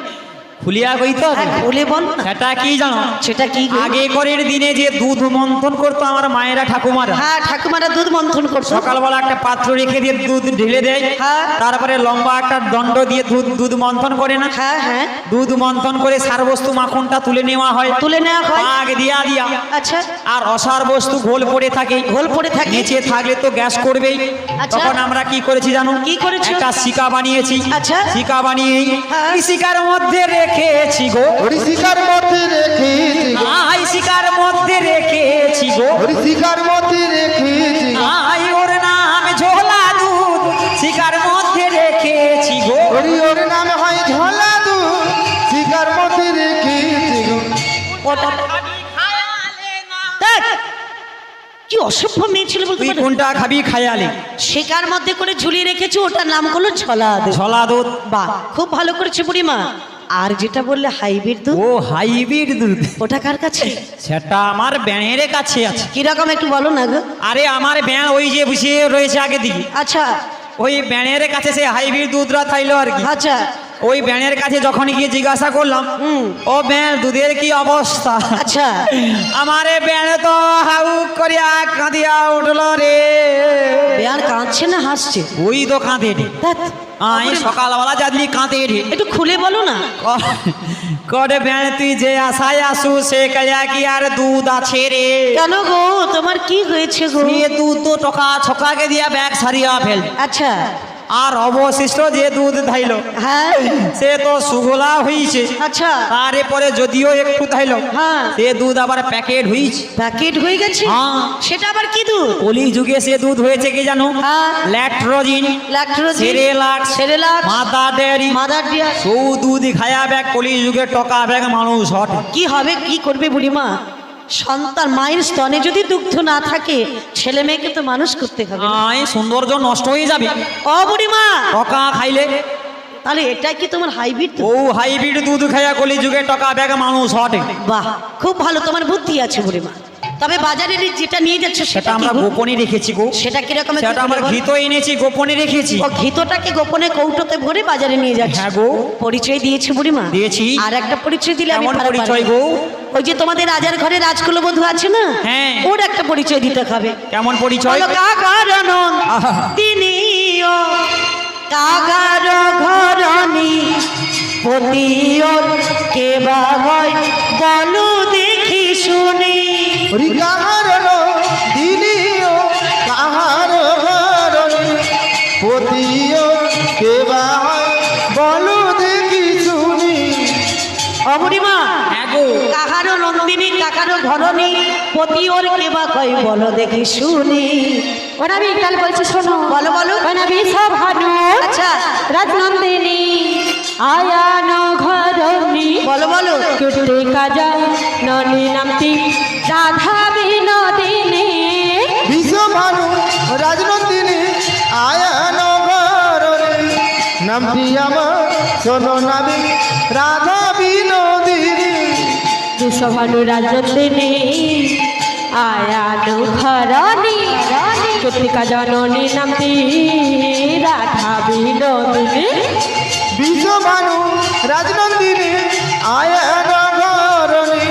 খুলিয়া কইতে হবে। হ্যাঁ, খুলে বলো না। সেটা কি জানো? সেটা কি গো? আগে করের দিনে যে দুধ মন্থন করতো আমার মায়েরা ঠাকুমারা, হ্যাঁ ঠাকুমারা দুধ মন্থন করছো। সকালবেলা একটা পাত্র রেখে দিয়ে দুধ ঢেলে দেয়, হ্যাঁ। তারপরে লম্বা একটা দণ্ড দিয়ে দুধ মন্থন করে না, হ্যাঁ হ্যাঁ দুধ মন্থন করে সার বস্তু মাখনটা তুলে নেওয়া হয়, তুলে নেওয়া হয়। পাক দিয়া দিয়া। আচ্ছা আর অসার বস্তু ঘোল পড়ে থাকে, ঘোল পড়ে থাকে। নিচে থাকলে তো গ্যাস করবেই। আচ্ছা। তখন আমরা কি করেছি জানো? কি করেছো? একটা শিকা বানিয়েছি। আচ্ছা। শিকা বানিয়ে হ্যাঁ। এই শিকার মধ্যে রেখেছি গো, হরিশিকার মধ্যে রেখেছি গো, আই শিকার মধ্যে রেখেছি গো, হরিশিকার মধ্যে রেখেছি গো, আই ওর নাম ঝোলা দুধ শিকার মধ্যে রেখেছি গো। হরি ওর নামে হয় ঝোলা দুধ, শিকার মধ্যে রেখেছি গো। ওটা ধ্যাৎ, কি অসভ্য মেয়ে ছিল বলতে তুই পারো? কোনটা খাবি খায়ালি? শেকার মধ্যে করে ঝুলিয়ে রেখেছো, ওটার নাম হলো ঝোলা দুধ। ঝোলা দুধ। বাহ খুব ভালো করেছে বুড়িমা। আর যেটা বললে হাইব্রিড দুধ, ও হাইব্রিড দুধ, ওটা কার কাছে? সেটা আমার ব্যাঙের কাছে আছে। কিরকম একটু বলো না গো। আরে আমার ব্যাঙ ওই যে বসিয়ে রয়েছে আগে দিকে, আচ্ছা ওই ব্যাঙের কাছে সে হাইব্রিড দুধরা থাইলো আর কি। আচ্ছা ওই ব্যাঙের কাছে যখন গিয়ে জিজ্ঞাসা করলাম, ও ব্যাঙ দুধের কি অবস্থা? আচ্ছা আমারে ব্যাঙ তো হাউক করিয়া কাঁদিয়া উঠলো রে। বেয়ার কাঁদছে না হাসছে? ওই তো কাঁদে রে, ধ্যাৎ, আই সকালবেলা যাদলি কাঁদে রে। একটু খুলে বলো না। করে ব্যাঙ তুই যে আশায় আসু সে কয়া কি আর দুধ আছে রে? কেন গো তোমার কি হয়েছে গো? সে দুধ তো টকা ছকাকে দিয়া ব্যাগ সারিয়া ফেল, আচ্ছা আর অবশিষ্ট যে দুধ ধাইল হ্যাঁ সে তো সুগোলা হয়েছে। আচ্ছা তারপরে যদিও একটু ধাইল, হ্যাঁ সে দুধ আবার প্যাকেট হয়েছে। প্যাকেট হয়ে গেছে? হ্যাঁ। সেটা আবার কি দুধ? কলি যুগে সে দুধ হয়েছে কি জানো? হ্যাঁ। ল্যাক্টোজিন, ল্যাক্টোজিন, সেরেলাক্স, সেরেলাক্স, মাদার ডেয়ারি, মাদার ডিয়ার। সৌ দুধ খায়া ব্যাগ কলি যুগে টকা ব্যাগ মানুষ হট। কি হবে কি করবে বুড়িমা? সন্তান মায়ের স্তনে যদি দুগ্ধ না থাকে ছেলে মেয়েকে তো মানুষ করতে হবে। আই সৌন্দর্য নষ্ট হয়ে যাবে ও বুড়িমা, টকা খাইলে। তাহলে এটা কি তোমার হাইব্রিড? ও হাইব্রিড দুধ খায়া কলি যুগে টকা ব্যাগ মানুষ হটে। বাহ খুব ভালো, তোমার বুদ্ধি আছে বুড়িমা। তবে বাজারে যেটা নিয়ে যাচ্ছ সেটা সেটা কি আমরা গো? গোপনে রেখেছি গো। সেটা কিরকম একটু সেটা আমরা খুলে বলো। ঘিতো এনেছি, গোপনে রেখেছি। ও ঘিতটাকে গোপনে কৌটোতে ভরে বাজারে নিয়ে যাচ্ছে। হ্যাঁ গো। পরিচয় দিয়েছে বুড়িমা? দিয়েছি। আর একটা পরিচয় দিলে আমি কেমন ভালো পরিচয় পারবো। গো? ওই যে তোমাদের রাজার ঘরে রাজকুল বধূ আছে না, হ্যাঁ। ওর একটা পরিচয় দিতে হবে। কেমন পরিচয়? বলো কাকারণ আহা। তিনিও কাকার ঘরণী পতিও কে বা হয় বলো দেখি শুনি। হরি কাহার দিনিও কাহার পতিও কেবা বলো দেখি শুনি। অবরিমা হ্যাঁ গো। কাহারও নন্দিনী কাকারও ঘরণী পতি ওর কে বা কয় বলো দেখি শুনি। ও নাবি, তাহলে বলছি শোনো। বলো বলো। ও নাবি সব ভানু আচ্ছা রাজনন্দিনী আয়ান ঘরণী বলো বলো। কুটে কাজা ননী নামতি রাধা বিনোদিনী। বিশ্বভানু রাজনন্দিনী আয়ান ঘরে নামটি আমার শোনো নাবি রাধা বিনোদিনী। বিশ্বভানু রাজনন্দিনী আয়ান ঘরণী কুটে কাজা ননী নামতি রাধা বিনোদিনী। বিশ্বভানু রাজনন্দিনী আয়ান ঘরে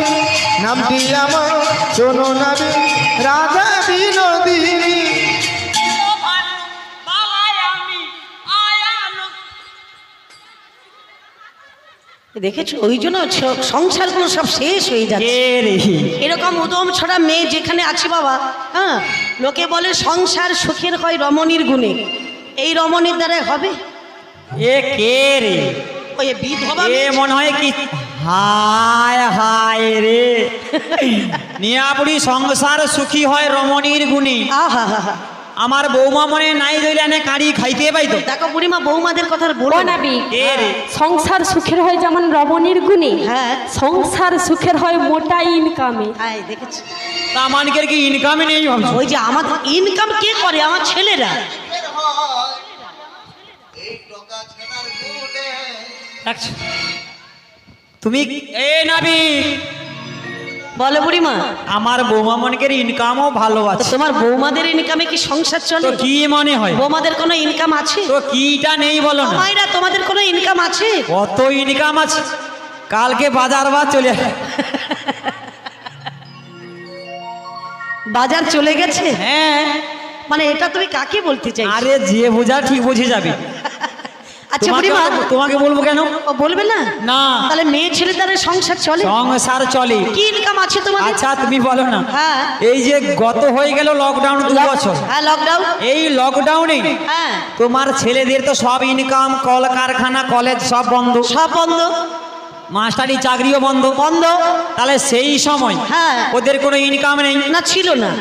নামটি আমার শোনো নাবি রাধা বিনোদিনী। দেখেছো ওই জন্য সংসারগুলো সব শেষ হয়ে যাচ্ছে। কে রে? এরকম উদম ছড়া মেয়ে যেখানে আছে বাবা, হ্যাঁ লোকে বলে সংসার সুখের হয় রমণীর গুণে। এই রমণীর দ্বারা হবে? এ কে রে? ওই বিধবা এ মেয়ে। মনে হয় কি হায় হায় রে। নিয়াপুরি সংসার সুখী হয় রমণীর গুণে। আহা হা হা। আমার বৌমা মনে নাই দইলে এনে কাড়ি খাইতে পাইতো। দেখো বুড়িমা বৌমাদের কথা আর বলো ও না। নাবি এ রে সংসার সুখের হয় যেমন রমণীর গুণে, হ্যাঁ। সংসার সুখের হয় মোটা ইনকামে। হ্যাঁ দেখেছি, তা আমানকের কি ইনকামে নেই ভাবছো? ওই যে আমার ইনকাম কে করে? আমার ছেলেরা। এর হয় এই টকা ছাড়ার গুণে দেখছো? তুমি এ নাবি বলো বুড়িমা, আমার বৌমা মনকের ইনকামও ভালো তো আছে। তোমার বৌমাদের ইনকামে কি সংসার তো চলে? কি মনে হয়? বৌমাদের কোনো ইনকাম আছে? তো কিটা নেই বলো না? মায়েরা তোমাদের কোনো ইনকাম আছে? কত ইনকাম আছে। কালকে বাজার বা চলে বাজার চলে গেছে? হ্যাঁ। মানে এটা তুমি কাকে বলতে চাই? আরে যে বোঝা ঠিক বুঝে যাবে। আচ্ছা তোমাকে বুড়িমা, তোমাকে বলবো কেন? ও বলবে না? না, তাহলে মেয়ে ছেলে দ্বারা সংসার চলে? সংসার চলে। কি ইনকাম আছে তোমাদের? আচ্ছা তুমি বলো না। হ্যাঁ। এই যে গত হয়ে গেল লকডাউন 2 বছর, হ্যাঁ লকডাউন। এই লকডাউনে হ্যাঁ তোমার ছেলেদের তো সব ইনকাম, কল কারখানা কলেজ সব বন্ধ, সব বন্ধ মাস্টারি চাকরিও বন্ধ। বন্ধ। তাহলে সেই সময় হ্যাঁ। ওদের কোনো ইনকাম নেই। না ছিল না।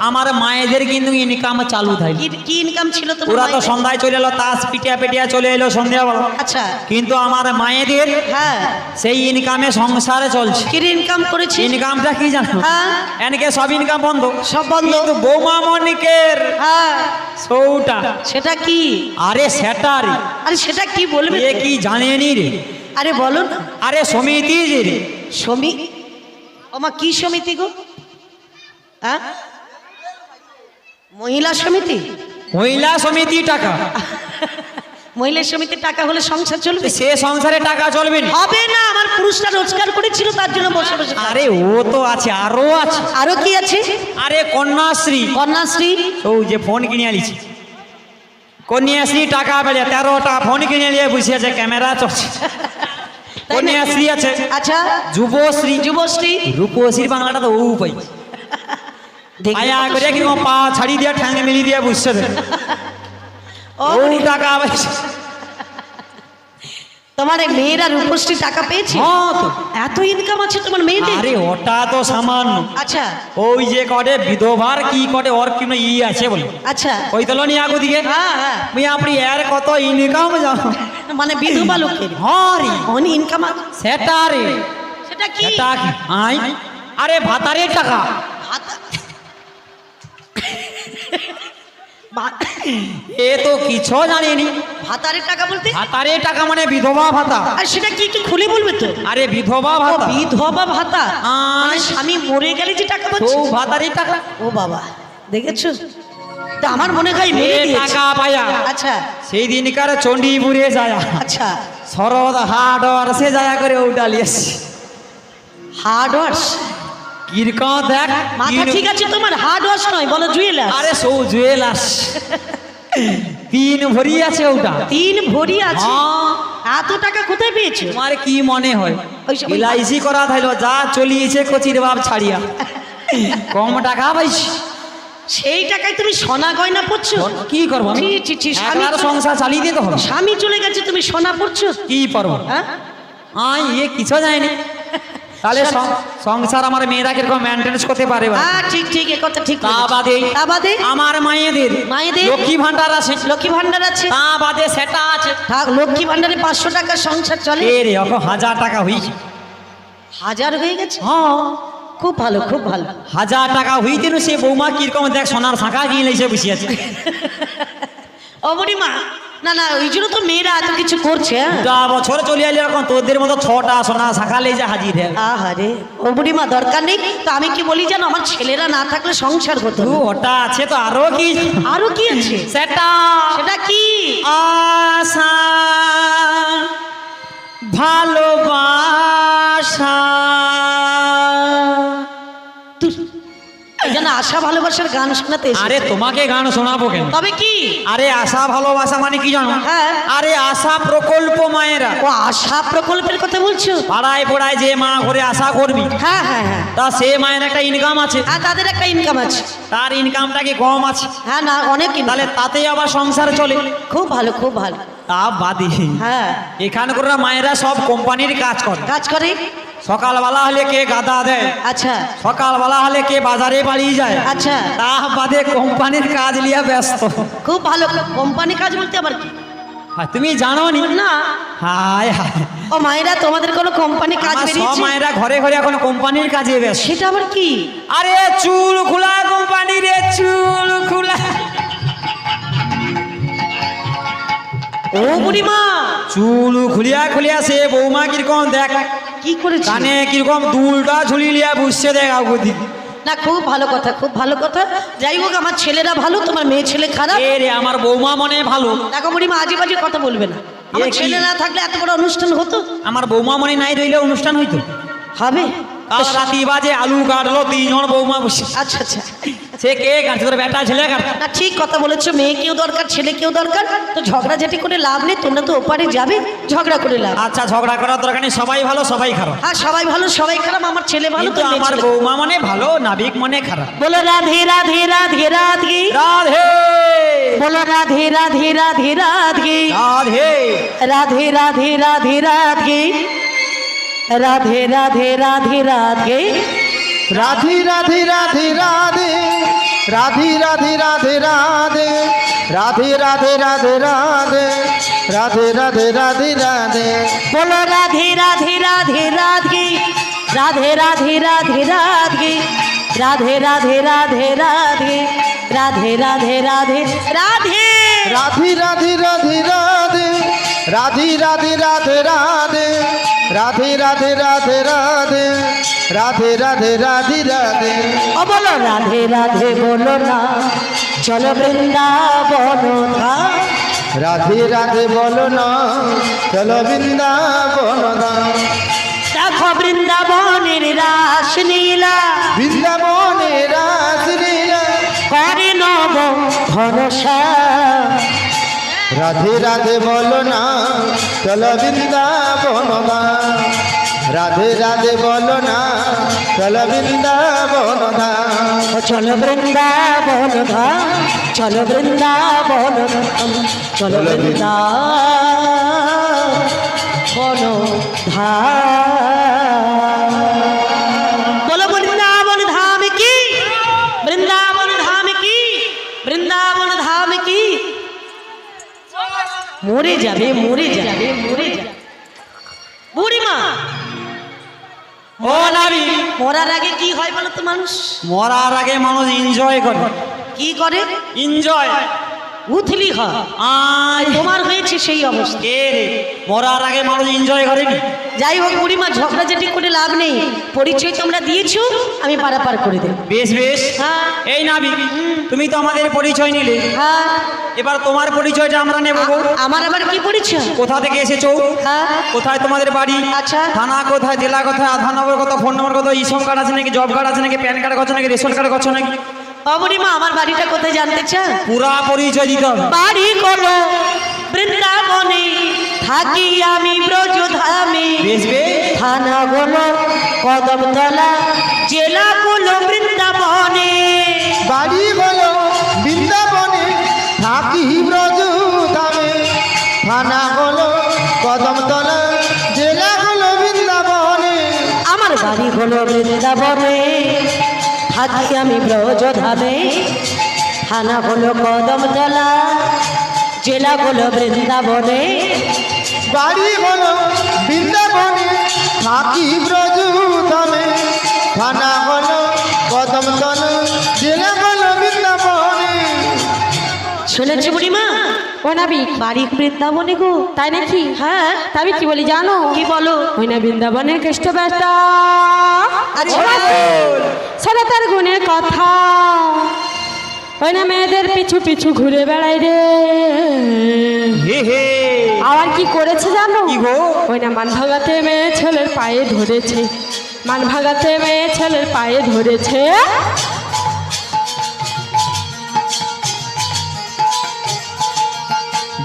আমার মায়েদের কিন্তু ইনকাম চালু থাকে। কি ইনকাম ছিল তোমার ওরা তো মায়েদের? সন্ধ্যায় চলে এলো, তাস পিটিয়া পিটিয়া চলে এলো সন্ধ্যাবেলা। আচ্ছা কিন্তু আমার মায়েদের হ্যাঁ সেই ইনকামে সংসারে চলছে। কি ইনকাম করেছি? ইনকামটা কি জানো? হ্যাঁ। এনকে সব ইনকাম বন্ধ, সব বন্ধ। কিন্তু বৌমা মনিকের হ্যাঁ সৌটা, সেটা কি? আরে সেটারি আরে সেটা কি বলবে? এ কি জানেনি রে? আরে বলো না। আরে সমিতি যে রে, ওমা কি সমিতি গো? হ্যাঁ মহিলা সমিতি? মহিলা সমিতি টাকা, মহিলা সমিতির টাকা হলে সংসার চলবে? সে সংসারে টাকা চলবে না। হবে না, আমার পুরুষরা রোজগার করেছিল তার জন্য বসে বসে খায়। আরে ও তো আছে, আরো আছে। আরো কি আছে? আরে কন্যাশ্রী, কন্যাশ্রী। ও যে ফোন কিনে আলিছি, কন্যাশ্রী টাকা পেলে 13টা ফোন কিনে নিয়ে বসে আছে, ক্যামেরা চলছে। তাই না? কন্যাশ্রী আছে, আচ্ছা যুবশ্রী, যুবশ্রী। রূপশ্রী বাংলাটা তো ও পাই দেখি আয়া কত করে কি পা ছাড়ি দিয়ে ঠ্যাং মিলি দিয়ে বুঝছে ও ও টাকা পাইছে। তোমার এই মেয়েরা রূপশ্রী টাকা পেয়েছে? হ্যাঁ তো। এত ইনকাম আছে তোমার মেয়েদের? আরে ওটা তো সামান্য, আচ্ছা ওই যে করে বিধবার কি করে ওর কি আছে বলে আচ্ছা। ওই তো নি আগো দিকে হ্যাঁ হ্যাঁ আমি আপনি এর কত ইনকাম জানো? মানে বিধবা লোকের হ্যাঁ রে, অনেক ইনকাম। সেটা রে, সেটা কি? সেটা কি আই? আরে ভাতারের টাকা। এ তো কিছু জানেনি। ভাতারের টাকা বলতে? ভাতারের টাকা মানে বিধবা ভাতা। আর সেটা কি একটু খুলে বলবে তো? আরে বিধবা ও ভাতা, বিধবা ভাতা, মানে আয়। স্বামী মরে গেলে যে টাকা ও পাচ্ছে? ভাতারের টাকা। ও বাবা, দেখেছো তো আমার মনে হয় এ মেরে দিয়েছে। টাকা পায়া আচ্ছা সেই দিনকার চণ্ডীপুরে যায়, আচ্ছা। শরৎ হাট সে যায় করে ওটা লিয়েছি। Hard wash. কিরকম দেখ মাথা ঠিক আছে তোমার? হার্ড ওয়াশ নয়, বলো জুয়েলার্স। আরে সৌ জুয়েলার্স 3 ভরি আছে ওটা। 3 ভরি আছে? হ্যাঁ। এত টাকা কোথায় পেয়েছো? তোমার কি মনে হয় ওই সব- এলআইসি করা থাইলো যা চলিয়েছে কচির বাপ ছাড়িয়া কম টাকা পাইছি। সেই টাকায় তুমি সোনা গয়না পড়ছো? কি করবো আমি? ছি, ছি, ছি, স্বামী একলার তো- সংসার চালিয়ে দিতে হবে। স্বামী চলে গেছে তুমি সোনা পড়ছো? কি পারবো? হ্যাঁ আই এ কিছু যায়নি। তাহলে সংসার আমার মেয়েরা কিরকম মেনটেন্স করতে পারে বা? হ্যাঁ ঠিক ঠিক, এ কথা ঠিক তা বলেছো। বাদে তা বাদে আমার মায়েদের মায়েদের লক্ষ্মী ভান্ডার আছে, লক্ষ্মী ভান্ডার আছে। তা বাদে সেটা আছে। থাক, লক্ষ্মী ভান্ডারে 500 টাকার সংসার চলে? এ রে এখন 1000 টাকা হয়েছে। 1000 হয়ে গেছে? হ্যাঁ খুব ভালো খুব ভালো। 1000 টাকা হইতে সে বৌমা কিরকম দেখ সোনার শাঁখা কিনে লেছে বসে আছে। ও বুড়িমা, না না ওই জন্য তো মেয়েরা এত কিছু করছে। হ্যাঁ যা বছর চলে এলে এখন তোদের মতো 6টা সোনা শাঁখা লেজে হাজির হ্যাঁ। আহারে, ও বুড়িমা দরকার নেই তো। আমি কি বলি জানো, আমার ছেলেরা না থাকলে সংসার হতো না। ওটা আছে তো আরো কি? আরো কি আছে? সেটা সেটা কি? আশা ভালোবাসা। এই জন্য আশা ভালোবাসার গান শোনাতে এসেছি। আরে তোমাকে গান শোনাবো কেন? তবে কি? আরে আশা ভালোবাসা মানে কি জানো? হ্যাঁ। আরে আশা প্রকল্প মায়েরা, ও আশা প্রকল্পের কথা বলছো? পাড়ায় পড়ায় যে মা ঘরে আশা করবি, হ্যাঁ হ্যাঁ হ্যাঁ তা সে মায়ের একটা ইনকাম আছে। হ্যাঁ, তাদের একটা ইনকাম আছে। তার ইনকামটা কি কম আছে? হ্যাঁ না, অনেক income। তাহলে তাতে আবার সংসার চলে। খুব ভালো খুব ভালো। তা বাদে হ্যাঁ এখানকার মায়েরা সব কোম্পানির কাজ করে। কাজ করে? সকালবেলা হলে কে গাদা দেয়, আচ্ছা সকালবেলা হলে কে বাজারে পালিয়ে যায়, আচ্ছা তা বাদে কোম্পানির কাজ লিয়া ব্যস্ত। খুব ভালো। কোম্পানি কাজ বলতে আবার কি? আর তুমি জানো নি? না। হায় হায়, ও মায়েরা, তোমাদের কোনো কোম্পানি কাজ আমার সব বেরিয়েছে? মায়েরা ঘরে ঘরে এখন কোম্পানির কাজে ব্যস্ত। সেটা আবার কি? আরে চুল খোলা কোম্পানি রে, চুল খোলা। ও বুড়িমা, চুল খুলিয়া খুলিয়া সে বৌমা কিরকম দেখ, কি করেছে? কানে কিরকম দুলটা ঝুলি লিয়া বুঝছে দেখ আগুদি। না, খুব ভালো কথা, খুব ভালো কথা। যাই হোক, আমার ছেলেরা ভালো, তোমার মেয়ে ছেলে খারাপ? এ রে আমার বৌমা মনে ভালো। দেখো বুড়িমা, আজে বাজে কথা বলবে না। আমার কি? ছেলে না থাকলে এত বড় অনুষ্ঠান হতো? আমার বৌমা মনে নাই রইলে অনুষ্ঠান হইতো। হবে। কাল রাতি বাজে আলু কাটলো, 3 জন বৌমা বসে। আচ্ছা আচ্ছা, সে কে কাটছে, তোর বেটা ছেলে কাটছে? না ঠিক কথা বলেছো, মেয়ে কেউ দরকার, ছেলে কেউ দরকার, তো ঝগড়াঝাটি করে লাভ নেই। তোমরা তো ওপারে যাবে, ঝগড়া করে লাভ। আচ্ছা, ঝগড়া করার দরকার নেই, সবাই ভালো সবাই খারাপ। হ্যাঁ, সবাই ভালো সবাই খারাপ, আমার ছেলে ভালো, কিন্তু তো মেয়ে আমার ছেলে- বৌমা মনে ভালো, নাবিক মনে খারাপ। বলো রাধে রাধে রাধে রাধে, রাধে বলো রাধে রাধে রাধে রাধে, রাধে রাধে রাধে রাধে রাধে, রাধে রাধে রাধে রাধে। রাধি রাধি রাধি রাধে, রাধি রাধি রাধে রাধে, রাধে রাধে রাধে রাধে, রাধে রাধে রাধে রাধে। বলো রাধে রাধে রাধে রাধে, রাধে রাধে রাধে রাধে, রাধে রাধে রাধে রাধে, রাধে রাধে রাধে রাধে। রাধি রাধি রাধি রাধে, রাধি রাধি রাধে রাধে, রাধে রাধে রাধে রাধে, রাধে রাধে রাধে রাধে। ও বলো রাধে রাধে বলো না, চলো বৃন্দাবন ধাম। রাধে রাধে বলো না, চলো বৃন্দাবন ধাম। দেখো বৃন্দাবনের রাস লীলা, বৃন্দাবনে রাসলীলা, করে নব ভরসা। রাধে রাধে বলো না, চলো বৃন্দাবন ধাম। রাধে রাধে বলো না, চলো বৃন্দাবন ধাম। ও চলো বৃন্দাবন ধাম, চলো বৃন্দাবন ধাম, চলো বৃন্দাবন ধাম। বলো বৃন্দাবন ধাম কি, বৃন্দাবন ধাম কি, বৃন্দাবন ধাম কি। মরে যাবে, মরে যাবে, মরে যাবে। বুড়িমা, ও নাবি, মরার আগে কি হয় বলো তো মানুষ? মরার আগে মানুষ এনজয় করে। কি করে? এনজয় উথলি হয়। আয় তোমার হয়েছে সেই অবস্থা। কে রে, মরার আগে মানুষ এনজয় করেনি? যাই হোক বুড়িমা, ঝগড়াঝাটি করে লাভ নেই। পরিচয় তোমরা দিয়েছো, আমি পারাপার করে দেব। বেশ বেশ। হ্যাঁ। এই নাবি, তুমি তো আমাদের পরিচয় নিলে, হ্যাঁ, এবার তোমার পরিচয়টা আমরা নেব গো। আমার আবার কি পরিচয়? কোথা থেকে এসেছো, হ্যাঁ, কোথায় তোমাদের বাড়ি, আচ্ছা। থানা কোথায়, জেলা কোথায়, আধার নম্বর কত, ফোন নম্বর কত, ইসম কার্ড আছে নাকি, জব কার্ড আছে নাকি, প্যান কার্ড আছে নাকি, রেশন কার্ড আছে নাকি, ও বুড়িমা, আমার বাড়িটা কোথায় জানতে চাও? পুরা পরিচয় দিতে হবে। বাড়ি করো বৃন্দাবনে, থাকি আমি ব্রজধামে। বেশ বেশ। থানা হলো কদমতলা, জেলা হলো বৃন্দাবনে। বাড়ি হলো বৃন্দাবনে, থাকি ব্রজ ধামে। থানা হলো কদমতলা, জেলা হলো বৃন্দাবনে। আমার বাড়ি হলো বৃন্দাবনে, থাকি আমি ব্রজধামে। থানা হলো কদমতলা, জেলা হলো বৃন্দাবনে। বাড়ি হলো বৃন্দাবনে, থাকি ব্রজ ধামে। থানা হলো কদমতলা, জেলা হলো বৃন্দাবনে। শুনেছি বুড়িমা, ও নাবি, বাড়ি বৃন্দাবনে গো। তাই নাকি? হ্যাঁ, তা আমি কি বলি জানো? কি বলো? ওই না বৃন্দাবনের কৃষ্ণ ব্যস্ত, আচ্ছা। শোনো তার গুণের কথা। ওই না মেয়েদের পিছু পিছু ঘুরে বেড়াই রে। হে হে, আবার কি করেছে জানো? কি গো? ওই না মান ভাগাতে মেয়ে ছেলের পায়ে ধরেছে, মান ভাগাতে মেয়ে ছেলের পায়ে ধরেছে।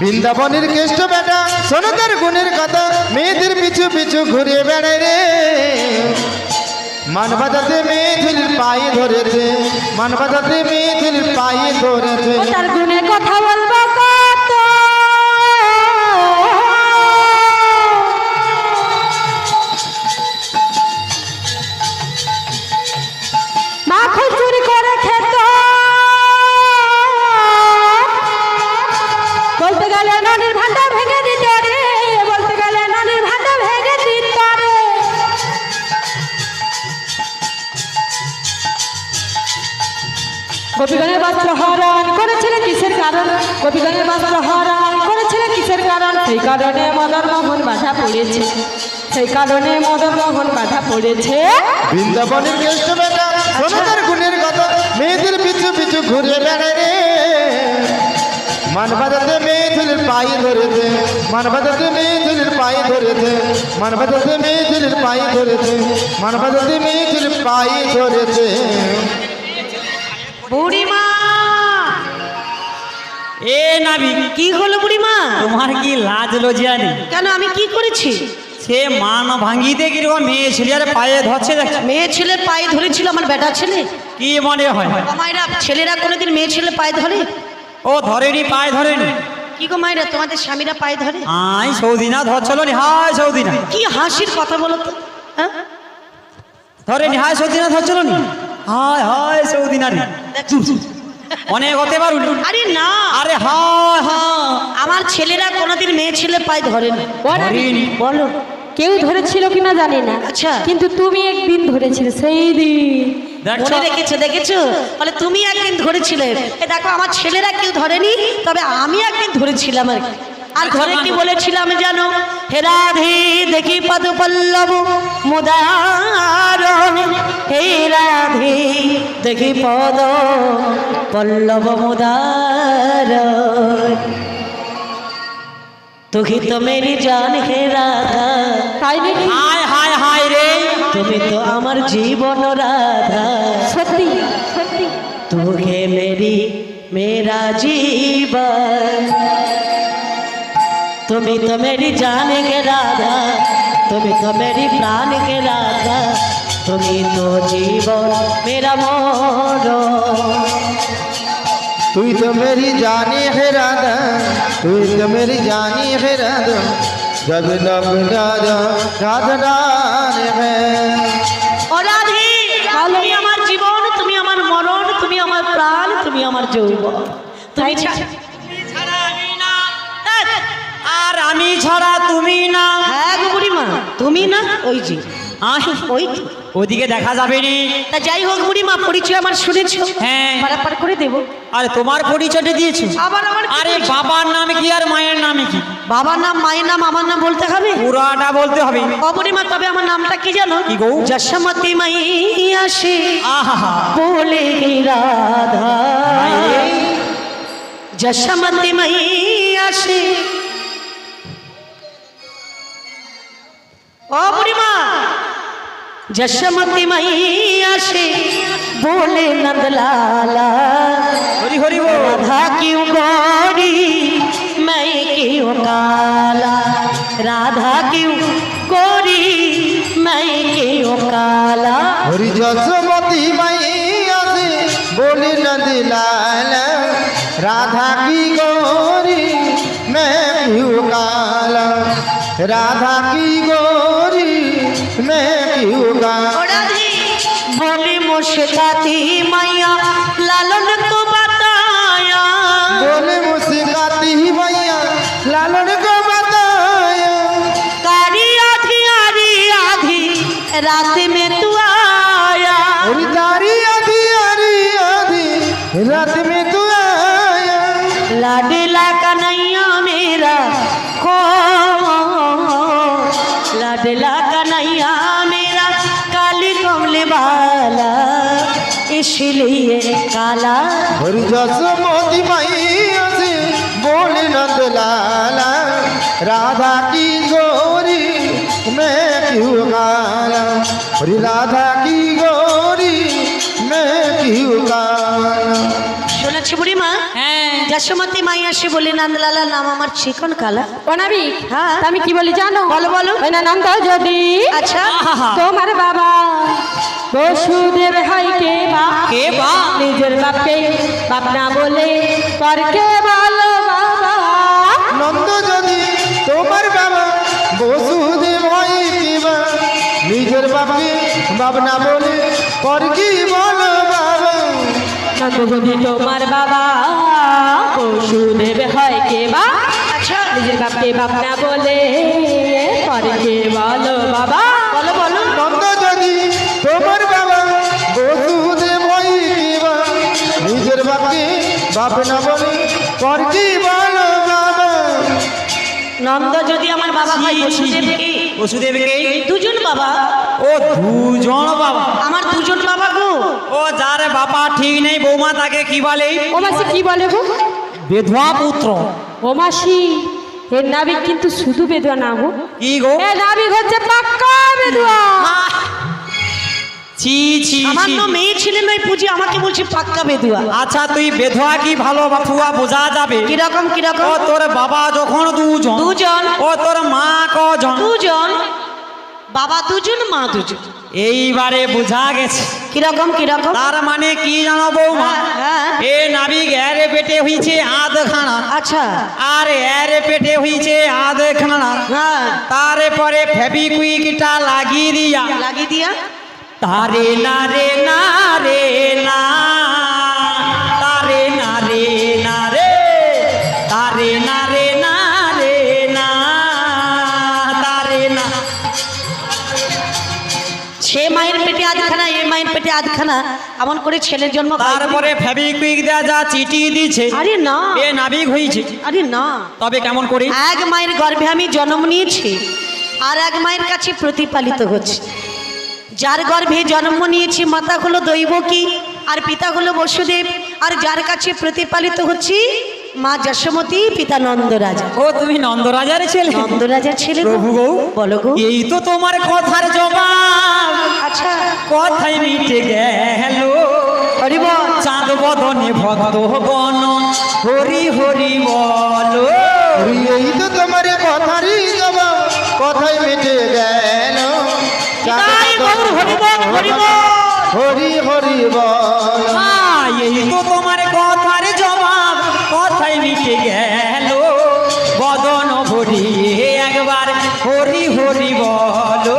বৃন্দাবনের কেষ্ট বেটা, শোনো তার গুণের কথা। মেয়েদের পিছু পিছু ঘুরে বেড়ায় রে। মান বাজাতে মেয়ে ঝিল পায়ে ধরেছে, মান বাজাতে মেয়ে ঝিল পায়ে ধরেছে। ও তার গুণের কথা বলবো কত, গোপীগণের বস্ত্র হরণ করেছিলে কিসের কারণ? গোপীগণের বস্ত্র হরণ করেছিলে কিসের কারণ? সেই কারণে মদন মোহন বাধা পড়েছে, সেই কারণে মদন মোহন বাধা পড়েছে। বৃন্দাবনের জ্যেষ্ঠ বেটা শোনো তার গুণের কথা, মেয়েদের পিছু পিছু ঘুরে বেড়ায় রে। মান বাজাতে মেয়ে ছেলের পায়ে ধরেছে, মান বাজাতে মেয়ে ছেলের পায়ে ধরেছে, মান বাজাতে মেয়ে ছেলের পায়ে ধরেছে, মান বাজাতে মেয়ে ছেলের পায়ে ধরেছে। বুড়িমা, এ নাবি, কি হলো বুড়িমা? তোমার কি লাজ লজ্জা নেই? কেন, আমি কি করেছি? সে মান ভাঙ্গিতে কিরকম মেয়ে ছেলের পায়ে ধরছে দেখছো? মেয়ে ছেলের পায়ে ধরেছিল আমার বেটা ছেলে। কি মনে হয়? মায়েরা, ছেলেরা কোনোদিন মেয়ে ছেলে পায়ে ধরে? ও ধরেনি, পায়ে ধরেনি। কি গো মায়েরা, তোমাদের স্বামীরা পায়ে ধরে? আই সৌদিনা ধরছিল নি, হায় সৌদিনা কি হাসির কথা বলো তো, হ্যাঁ? ধরেনি, হায় সৌদিনা ধরছিল নি, হায় হায় সৌদিনা রে। অনেক হতে পারুন। আরে না, আরে হায় হায়, আমার ছেলেরা কোনোদিন মেয়ে ছেলে পায়ে ধরেনি। ধরেনি। বলো। কেউ ধরেছিল কিনা জানি না, আচ্ছা। কিন্তু তুমি একদিন ধরেছিলে, সেই দিন। দেখছো? মনে রেখেছো, দেখেছো? বলে তুমি একদিন ধরেছিলে। এ দেখো, আমার ছেলেরা কেউ ধরেনি, তবে আমি একদিন ধরেছিলাম আর কি। আর ঘরে কি বলেছিলাম জানো? হে রাধে দেখি পদ পল্লব মুদার, হে রাধে দেখি পদ পল্লব মুদার, তুহি তো মেরি জান হে রাধা, তাই নাকি? হায় হায় হায় রে, তুমি তো আমার জীবন রাধা, সত্যি সত্যি। तू है मेरी मेरा जीवन, तुम्हें तो मेरी जान के राधा, तुम्हें तो मेरी प्राण के राधा, तुम्हें तो जीवन मेरा मोरो। তুই তো মেরি জানি হে রাধা, তুই তো মেরি জানি হে রাধা, জব लब রাধা রাধা রানে হে। ও রাধে, তুমি আমার জীবন, তুমি আমার মরণ, তুমি আমার প্রাণ, তুমি আমার যৌবন, তুমি ছাড়া আমি না, আর আমি ছাড়া তুমি না। হ্যাঁ গো বুড়িমা, তুমি না, ওই যে ওই তো। ওদিকে দেখা যাবে নি। তা যাই হোক বুড়িমা, পরিচয় আমার শুনেছো? হ্যাঁ। পারাপার করে দেবো। আরে তোমার পরিচয়টা দিয়েছো? আবার আমার কি আরে পরিচয়? বাবার নাম কি আর মায়ের নাম কি? বাবার নাম, মায়ের নাম, আমার নাম বলতে হবে? পুরাটা বলতে হবে। অপরিমা, তবে আমার নামটা কি জানো? কি গো? যশোমতী মাইয়া সে আহা, বলে গে রাধা, মায়ে। যশোমতী মাইয়া সে। অপরিমা, যশোমতী মাইয়া সে बोले नंदलाला, হরি হরি বল। राधा क्यों गोरी मैं क्यों काला, राधा क्यों गोरी मैं क्यों काला। হরি যশোমতী মাই আছে বলি নদী লালা, রাধা কি গোরি मैं क्यों काला, राधा की गोरी मैं क्यों काला। ओ राधी बोली मुस्काती मैया लालन को बताया, बोले मुस्काती मैया लालन को बताया, कारी आधी आधी आधी रात में तू आया, और तारी आधी आधी आधी रात में तू आया, लाडला कन्हैया मेरा को, लाडला कन्हैया मेरा काली कमले वाला इसलिए काला। हरि जसोमती मैया से बोले नंद लाला, राधा की गोरी मैं क्यों काला, हरि राधा की गोरी मैं क्यों काला। শুনেছি বুড়িমা? হ্যাঁ। যশোমতী মাইয়া সে বলে নন্দলালা নাম আমার চিকন কালা। অনাবি, হ্যাঁ। তা আমি কি বলি জানো? বলো বলো। ওই না নন্দ যদি আচ্ছা, তোমার বাবা বসুদেব হয় কে বা, কে বা? নিজের বাপকে বাপ না বলে পরকে ভালো বাবা। নন্দ যদি তোমার বাবা বসুদেব হয় কিবা, নিজের বাপকে বাপ না বলে পর কি বলো বাবা। নন্দ যদি তোমার বাবা বসুদেব হয় কে বা, আচ্ছা নিজের বাপকে বাপ না বলে পরকে ভালো বাবা। বলো বলো। নন্দ যদি তোমার বাবা বসুদেব হয় কিবা, নিজের বাপ না বলি পর কি বলো বাবা নন্দ যদি আমার বাবা হয় বসুদেব কি? বসুদেবকে দুজন বাবা, ও দুজন বাবা। আমার দুজন বাবা গো। ও যার বাবা ঠিক নেই বৌমা তাকে কি বলে? ও মাসি কি বলে গো? বেধবা পুত্র। ও মাসি এর নাবিক কিন্তু শুধু বেদুয়া না গো, কি গো? এ নাবিক হচ্ছে পাক্কা বেদুয়া। আহ! ছি ছি ছি। সামান্য মেয়ে ছিলেন ওই পুঁজি আমাকে বলছে পাক্কা বেদুয়া। আচ্ছা তুই বেধবা কি ভালো বাপুয়া বোঝা যাবে? কিরকম ও কিরকম? তোর বাবা যখন দুজন, দুজন। ও তোর মা কজন? দুজন বাবা, দুজন মা দুজন। এইবারে বোঝা গেছে। কিরকম কিরকম? তার মানে কি জানো বৌমা? হ্যাঁ। এ নাবিক এর পেটে হইছে আধখানা, আচ্ছা। আর এর পেটে হইছে আধখানা। হ্যাঁ, তারপরে ফেবিকুইকটা লাগিয়ে দিয়া লাগিয়ে দিয়া তারে না রে না রে না, তারে না রে না রে, তারে না রে না রে না, তারে না। সে মায়ের পেটে আধখানা, এ মায়ের পেটে আধখানা, এমন করে ছেলের জন্ম হয়। তারপরে ফেবিকুইক দেয়া যা চিঠি দিছে, আরে না, এ নাবিক হইছে। আরে না, তবে কেমন করে? এক মায়ের গর্ভে আমি জন্ম নিয়েছি, আর এক মায়ের কাছে প্রতিপালিত হচ্ছে। যার গর্ভে জন্ম নিয়েছি মাতা হলো দৈবকী, আর পিতা হলো বসুদেব, আর যার কাছে প্রতিপালিত হচ্ছি মা যশোমতী, পিতা নন্দরাজা। ও তুমি নন্দরাজার ছেলে? নন্দরাজার ছেলে গো। প্রভু গো, বলো গো। এই তো তোমার কথার জবাব, আচ্ছা, কথাই মিটে গেল। হরি বল। চাঁদ বদনে ভক্ত গণ হরি হরি বলো। এই তো তোমার কথারই জবাব, কথাই মিটে গেল। তাই গৌর হরি বল, হরি বল। হরি হরি বল। হ্যাঁ, এই তো তোমার কথার জবাব, কথাই মিটে গেল। বদন ভরিয়ে একবার হরি হরি বলো।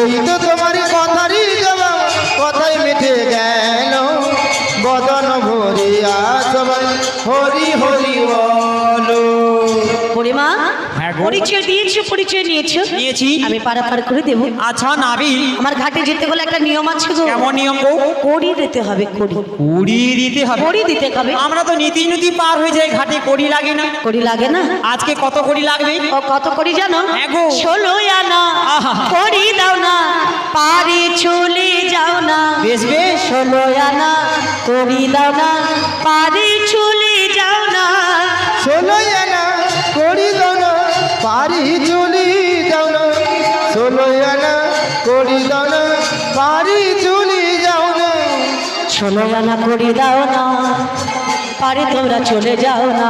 এই তো তোমার কথারই জবাব, কথাই মিটে গেল। বদন ভরিয়া সবাই হরি হরি বলো। পরিমা, হ্যাঁ গো। পরিচয় দিয়েছো, পরিচয় নিয়েছো? নিয়েছি। আমি পারাপার করে দেবো। আচ্ছা নাবি, আমার ঘাটে যেতে হলে একটা নিয়ম আছে গো। কেমন নিয়ম গো? কড়ি দিতে হবে, কড়ি। কুড়ি দিতে হবে? কড়ি দিতে হবে। আমরা তো নীতি নীতি পার হয়ে যাই, ঘাটে কড়ি লাগে না। কড়ি লাগে না? আজকে কত কড়ি লাগবে? ও কত কড়ি জানো? হ্যাঁ গো। 16 আনা আহা। কড়ি দাও না, পারে চলে যাও না। বেশ বেশ। 16 আনা কড়ি দাও না, পারে চলে যাও না। 16 আনা করি দাও না, পারি চলি যাও না। 16 আনা করি দাও না, পারি চলি যাও না। 16 আনা কড়ি দাও না, পারে তোমরা চলে যাও না।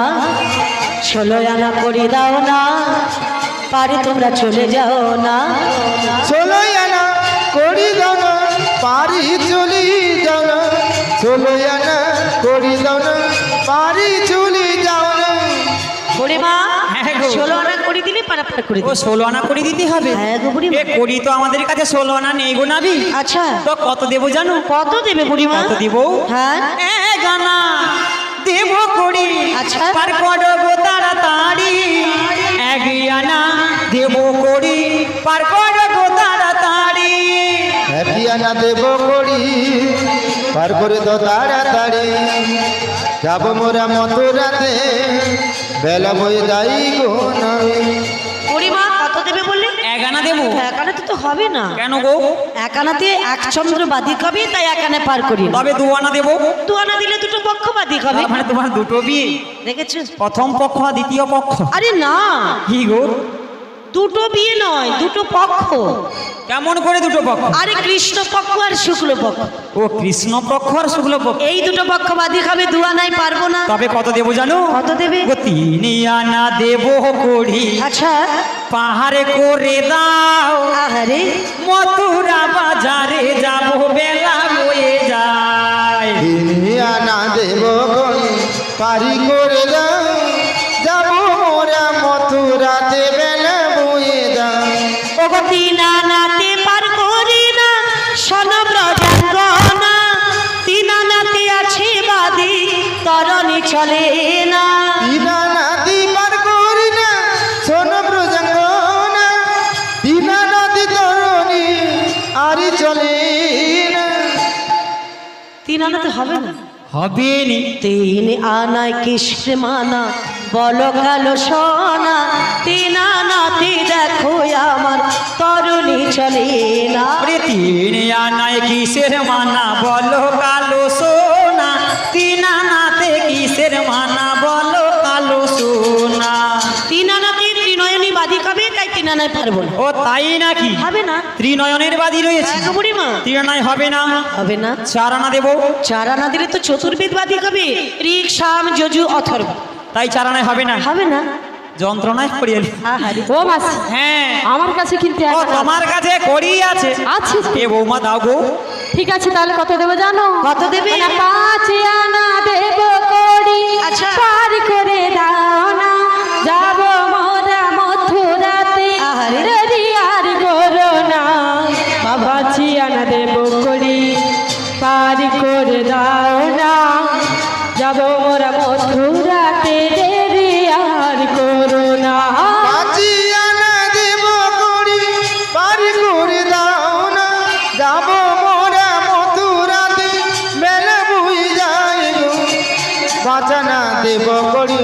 16 আনা কড়ি দাও না, পারে তোমরা চলে যাও না। 16 আনা করি দাও না, পারি চলি যাও না। 16 আনা করি দাও না, পারি চলি যাও না। বুড়িমা, হ্যাঁ গো। 16 আনা কড়ি দিলে পারাপার করে ও দিই। 16 আনা কড়ি দিতে হবে? হ্যাঁ গো বুড়িমা। এ কড়ি তো আমাদের কাছে 16 আনা নেই গো নাবি। আচ্ছা, তো কত দেবো জানো? কত দেবে বুড়িমা? কত দিব? হ্যাঁ, এক আনা দেব কড়ি। আচ্ছা। পার করবো তাড়াতাড়ি। এক আনা দেব কড়ি, পার করবো তাড়াতাড়ি। একই আনা দেব করি, পার করে দাও তাড়াতাড়ি। যাব মোরা মথুরাতে, বেলা বয়ে যাই গো না। বুড়িমা কত দেবে বললে? এক আনা দেবো। এক আনাতে তো হবে না। কেন গো? এক আনাতে এক চন্দ্র বাদিক হবে, তাই এক আনা পার করি না। তবে 2 আনা দেবো। 2 আনা দিলে দুটো পক্ষ বাদিক হবে। তার মানে তোমার দুটো বিয়ে, দেখেছো? প্রথম পক্ষ আর দ্বিতীয় পক্ষ। আরে না, কি গো? দুটো বিয়ে নয়, দুটো পক্ষ। কেমন করে দুটো পক্ষ? আরে কৃষ্ণ পক্ষ আর শুক্ল পক্ষ, ও কৃষ্ণ পক্ষ আর শুক্ল পক্ষ। এই দুটো পক্ষ বাদিক হবে। 2 আনায় পারবো না। তবে কত দেবো জানো? কত দেবে? ও 3 আনা দেবো কড়ি, আচ্ছা, পাহাড়ে করে দাও। আহারে মথুরা বাজারে যাব বেলা বয়ে যায় তিনি আনা দেব গণি পারি করে দাও যাব মোরা মথুরাতে বেলা বয়ে দাও ওগো তিনানাতে পার করি না সনব্রজাঙ্গনা তিনানাতে আছে বাদি তরণে চলে না তিনা নদী পার করি না শোন প্রজঙ্গনা তিনা নদী তরণী আরি চলে না তিনানাতে হবে না হবে নি। 3 আনায় কিসে মানা বলো কালো সোনা, 3 আনাতে দেখো আমার তরুণী চলে না। ওরে 3 আনায় কিসের মানা বলো কালো সোনা, 3 আনাতে কিসের মানা বলো কালো সোনা। 3 আনাতে ত্রিনয়নী বাদী কবে, তাই 3 আনায় পারবো না। ও তাই নাকি? হবে না। ত্রিনয়নের বাদী রয়েছে। গো বুড়িমা, 3 আনায় হবে না। হবে না। 4 আনা দেবো। 4 আনা দিলে তো চতুর্বেদ বাদী কবে, ঋক সাম যজু অথর্ব। তাই 4 আনায় হবে না। হবে না। যন্ত্রণায় পড়িয়ে আহারে, ও মাসি, হ্যাঁ আমার কাছে কিন্তু ও একটা তোমার কাছে করি আছে। আছে। এ বৌমা দাও গো। ঠিক আছে, তাহলে কত দেবো জানো? কত দেবে? না, 5 আনা দেব করি। আচ্ছা। পার করে দাও না, যাব মোরা মথুরাতে। আহারে। দেরি আর করো না, 5 আনা দেব করি। পার করে দাও না, যাব মোরা মথুরাতে। দেরি আর করো না। পাঁচি আনা দেব করি, পার করে দাও না, যাব মোরা মথুরাতে, বেলা বুই যায় গো। 5 আনা দেব করি,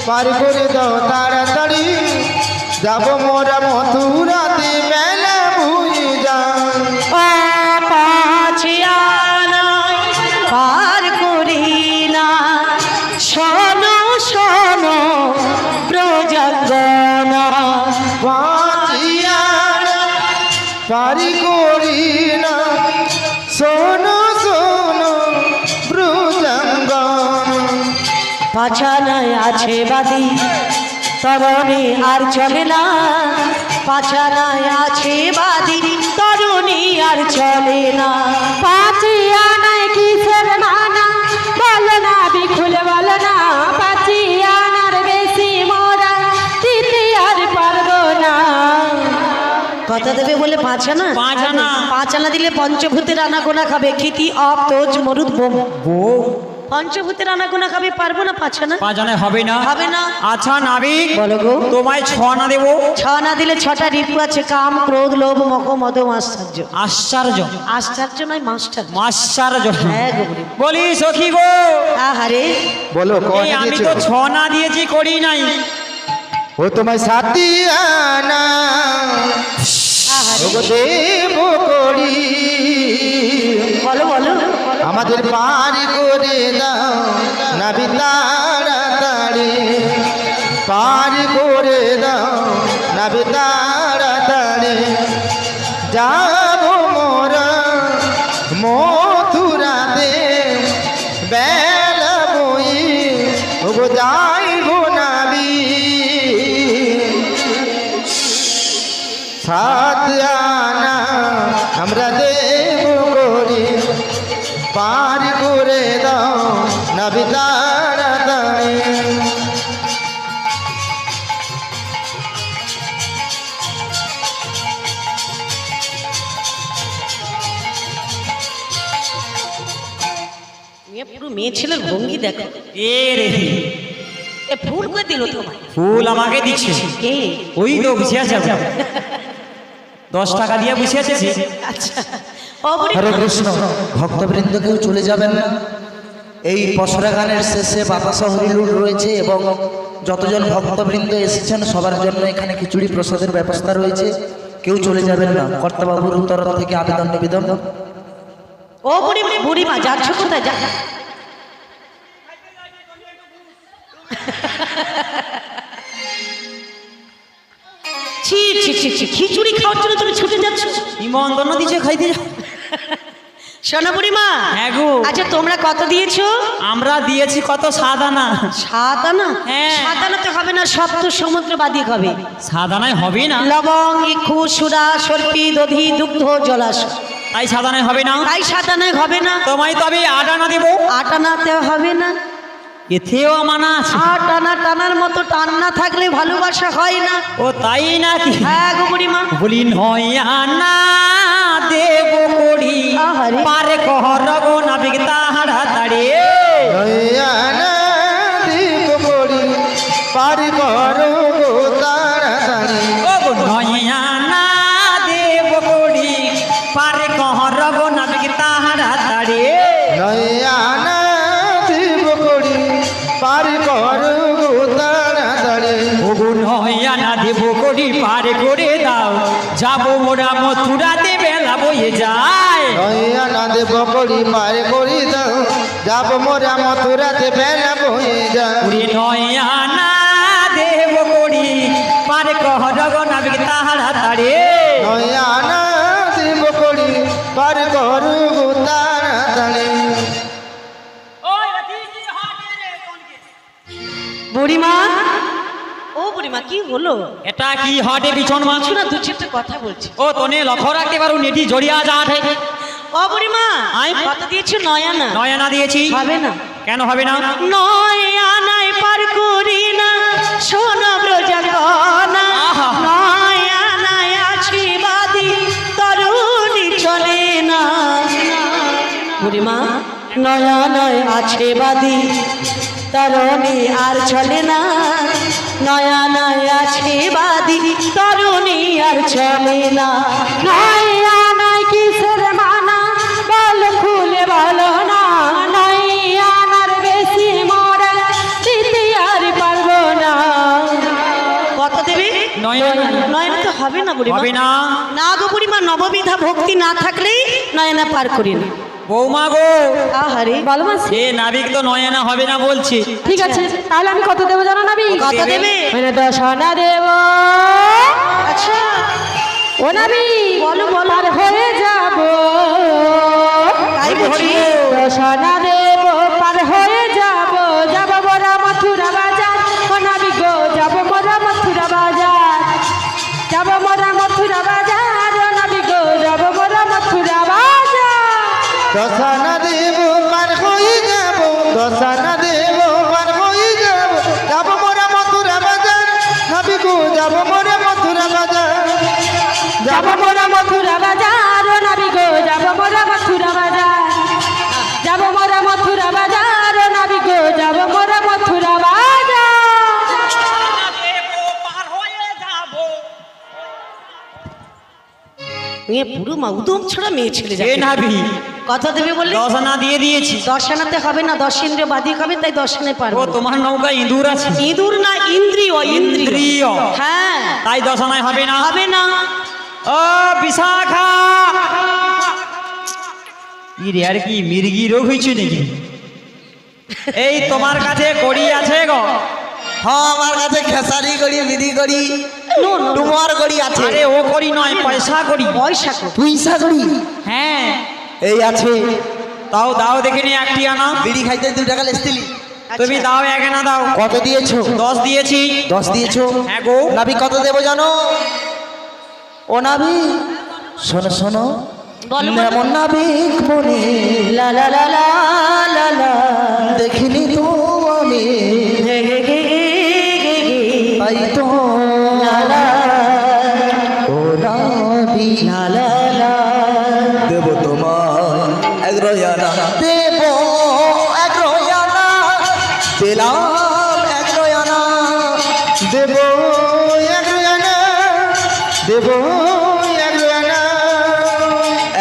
পার করে দাও তাড়াতাড়ি, যাব মোরা মথুরাতে, বেলা বুই যায়। ও 5 আনায় পার করি না, শোনো শোনো প্রজাগণ। পাঁচি আনা পারি করি না, শোনো শোনো ব্রজাঙ্গন। 5 আনায় আছে বাদী তরুণী আর চলে না, 5 আনায় আছে বাদী তরুণী আর চলে না। 5 আনায় কিসের মানা বলো না, বিখুল বলো না। 5 আনার বেশি মোরা দিতে আর পারবো না। কত দেবে বলে 5 আনা? 5 আনা। 5 আনা দিলে পঞ্চভূতের আনাগোনা খাবে, খিতি অপ তোজ মরুদ বোম। বউ পঞ্চভূতের আনাগোনা খাবে, পারবো না 5 আনা। 5 আনায় হবে না। হবে না। আচ্ছা নাবিক, বলো গো। তোমায় 6 আনা দেবো। 6 আনা দিলে 6টা ঋতু আছে, কাম ক্রোধ লোভ মোহ মদ আশ্চর্য। আশ্চর্য আশ্চর্য নয়, মাস্টার। মাশ্চার্য। হ্যাঁ গো বুড়ি। বলি সখী গো, আহারে, বলো এই আমি তো 6 আনা দিয়েছি, করি নাই। ও তোমায় 7 আনা আহারে, ওগো দেব করি, বলো বলো। আমাদের পার করে দাও নাবি তাড়াতাড়ি, পার করে দাও নাবি তাড়াতাড়ি, যাব মোরা মথুরাতে, বেলা বই ওগো যাই গো নাবি। 7 আনা আমরা দেব করি, পার করে দাও নাবি তাড়াতাড়ি। পুরো মেয়ে ছেলের ভঙ্গি দেখো। এ রে, এ ফুল করে দিল তোমায়। ফুল আমাকে দিচ্ছে। কে? ওই তো বুঝে আছে, 10 টাকা দিয়ে বুঝে আছে। আচ্ছা, ও বুড়ি, হরে কৃষ্ণ। ভক্তবৃন্দ কেউ চলে যাবেন না। এই পসরা গানের শেষে বাতাসা হরিলুট রয়েছে এবং যতজন ভক্তবৃন্দ এসেছেন সবার জন্য এখানে খিচুড়ি প্রসাদের ব্যবস্থা রয়েছে। কেউ চলে যাবেন না, কর্তাবাবুর তরফ থেকে আবেদন নিবেদন। ও বুড়ি, বুড়িমা যাচ্ছ কোথায়? যা, ছি ছি ছি ছি, খিচুড়ি খাওয়ার জন্য তুমি ছুটে যাচ্ছ? নিমন্ত্রণ দিচ্ছে, খাইতে যাও। শোনো বুড়িমা, হ্যাঁ গো। আচ্ছা তোমরা কত দিয়েছো? আমরা দিয়েছি কত? 7 আনা। 7 আনা? হ্যাঁ। 7 আনাতে হবে না, সপ্ত সমুদ্র বাদী হবে। 7 আনায় হবে না। লবং ইক্ষু সুরা সর্পি দধি দুগ্ধ জলাশ, তাই 7 আনায় হবে না। তাই 7 আনায় হবে না। তোমায় তবে 8 আনা দেবো। 8 আনাতে হবে না। এতেও মানা আছে। 8 আনা টানার মতো টান না থাকলে ভালোবাসা হয় না। ও তাই নাকি? হ্যাঁ গো বুড়িমা। বলি 9 আনা দেব করি, আহারে। পারে কহর গো নাবিক তাড়াতাড়ি। 9 আনা দেব করি, পার করো গো তাড়াতাড়ি, ও গো 9 আনা দেব করি, পারে কহর গো নাবিক তাড়াতাড়ি। 9 আনা করে দাও, যাবো মোরা মথুরাতে বেলা বয়ে যায়। নয়া না দেব করি পার করি দাও, যাব মোরা মথুরাতে বেলা বয়ে যায়। ওরে নয়া না দেব করি পার কহ নাবিক তাড়াতাড়ি। নয়া না দেব করি পার করু তাড়াতাড়ি। বুড়িমা, ও বুড়িমা কি হলো? এটা কি হটে পিছন মাছ? শোনা, দু চারটে কথা বলছি। ও তোনে লক্ষ্য রাখতে পারো নেটি জড়িয়া যাঠে। ও বুড়িমা, আই? কত দিয়েছো? নয়া না। নয় আনা দিয়েছি। হবে না। কেন হবে না? নয় আনায় পার করি না শোনো ব্রজগণা, আহা। নয় আনায় আছি বাদী তরুণী চলে না। বুড়িমা, নয়া নয় আছে বাদী তরুণী আর চলে না, নয়া নয় আছে বাদী তরুণী আর চলে না। নয় আনায় কিসের মানা বল খুলে বলো না, নয় আনার বেশি মরা দিতে আর পারবো না। কত দেবে? নয় আনা। নয়না তো হবে না বুড়িমা। হবে না। না গো বুড়িমা, নববিধা ভক্তি না থাকলেই নয়না পার করি না। বৌমা গো, আহারে, বলো মাসি। এ নাবিক তো নয় আনা হবে না বলছে। ঠিক আছে, তাহলে আমি কত দেবো জানো নাবি? কত দেবে? 10 আনা দেব। আচ্ছা ও নাবি, বলো, বলো। পার হয়ে যাব। তাই বলছি। 10 আনা দেব, পার হয়ে যাব। যাব মোরা মথুরা বাজার, ও নাবি গো, যাব মোরা মথুরা বাজার। যাব মোরা মথুরা বাজার, ও নাবি গো, যাব মোরা মথুরা বাজার। দশানা দেব পার হয়ে যাব, দশানা দেব পার হয়ে যাব। যাব মোরা মথুরা বাজার, নাবি গো, যাব মোরা মথুরা বাজার। যাব মোরা মথুরা বাজার, ও নাবি গো, যাব মোরা মথুরা বাজার। যাব মোরা মথুরা বাজার, ও নাবি গো, যাব মোরা মথুরা বাজার। মেয়ে পুরো মা উদম ছড়া মেয়ে ছেলে এ যাকে। নাবি কত দেবে বললে? 10 আনা দিয়ে দিয়েছি। 10 আনাতে হবে না, 10 ইন্দ্রিয় বাদী হবে, তাই 10 আনায় ও পারবো। তোমার নৌকা ইঁদুর আছে। ইঁদুর না, ইন্দ্রিয়, ইন্দ্রিয়। ইন্দ্রিয়। হ্যাঁ, তাই 10 আনায় হবে না। হবে না। ও বিশাখা, ইরে আর কি মির্গি রোগ হয়েছে নাকি? এই তোমার কাছে কড়ি আছে গো? হ্যাঁ, আমার কাছে খেসারি করি, বিধি করি, নো, নো, নো। ডুমার করি আছে। আরে ও করি নয়, পয়সা করি। পয়সা কো। পয়সা করি হ্যাঁ, এই আছে। তাও দাও দেখিনি একটি আনা। বিড়ি খাইতে 2 টাকা লেসতিলি। তুমি দাও, 1 আনা দাও। কত দিয়েছো? 10 দিয়েছি। 10 দিয়েছো? হ্যাঁ গো। নাবি কত দেবো জানো? ও নাবি, শোনো শোনো, বলো, বলো। এমন নাবিক মনে লা লা লা লা লা লা। দেখিনি তো আমি, গে গে গে গে গে গে। তাই তো লা লা ও নাবি লা লা লা। দেব তোমার 1 রয়ানা, দেব 1 রয়ানা, দিলাম 1 রয়ানা। দেব এক রানা, দেব এক রানা।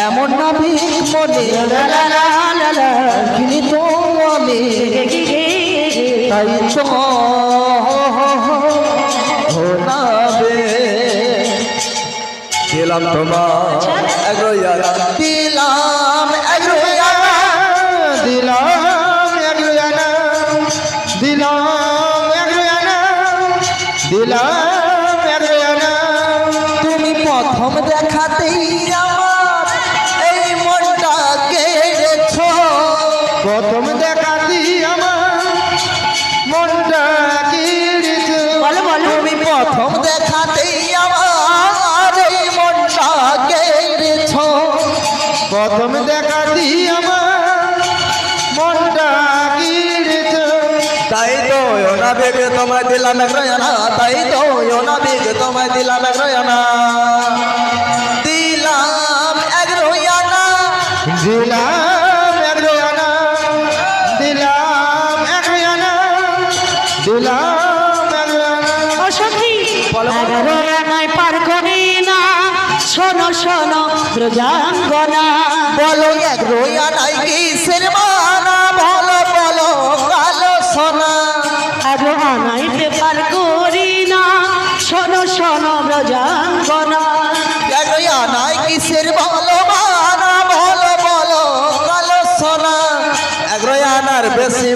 এমন নাবিক মনে লা লা লা লা লা। দেখিনি তো আমি, গে গে গে গে। তাই তো নাবে দিলাম তোমার 1 রয়ানা, দিলাম 1 রয়ানা। দিলাম এক রানা, দিলাম এক রানা, দিলাম এক রানা। তুমি প্রথম দেখাতেই আমার এই মনটা কেড়েছ। প্রথম দেখাতি আমার মনটা কেড়েছে। বলো, বলো। তুমি প্রথম দেখাতেই আমার এই মনটা কেড়েছ। প্রথম দেখাতি আমার মনটা কেড়েছে। তাই তো ওনা বেগে তোমায় দিলাম 1 রয়ানা, তাই তো ওনা বেগে তোমায় দিলাম 1 রয়ানা, দিলাম 1 রয়ানা। দিলাম এক রানা, দিলাম এক রানা, দিলাম এক রানা। ও সখী, 11 আনায় পার করি না শোনো শোনো ব্রজাঙ্গনা। বলো 1 রয়ানাই কিসের মানা, বলো বলো কালো সোনা। 11 আনাইতে পার করি না শোনো শোনো ব্রজাঙ্গনা।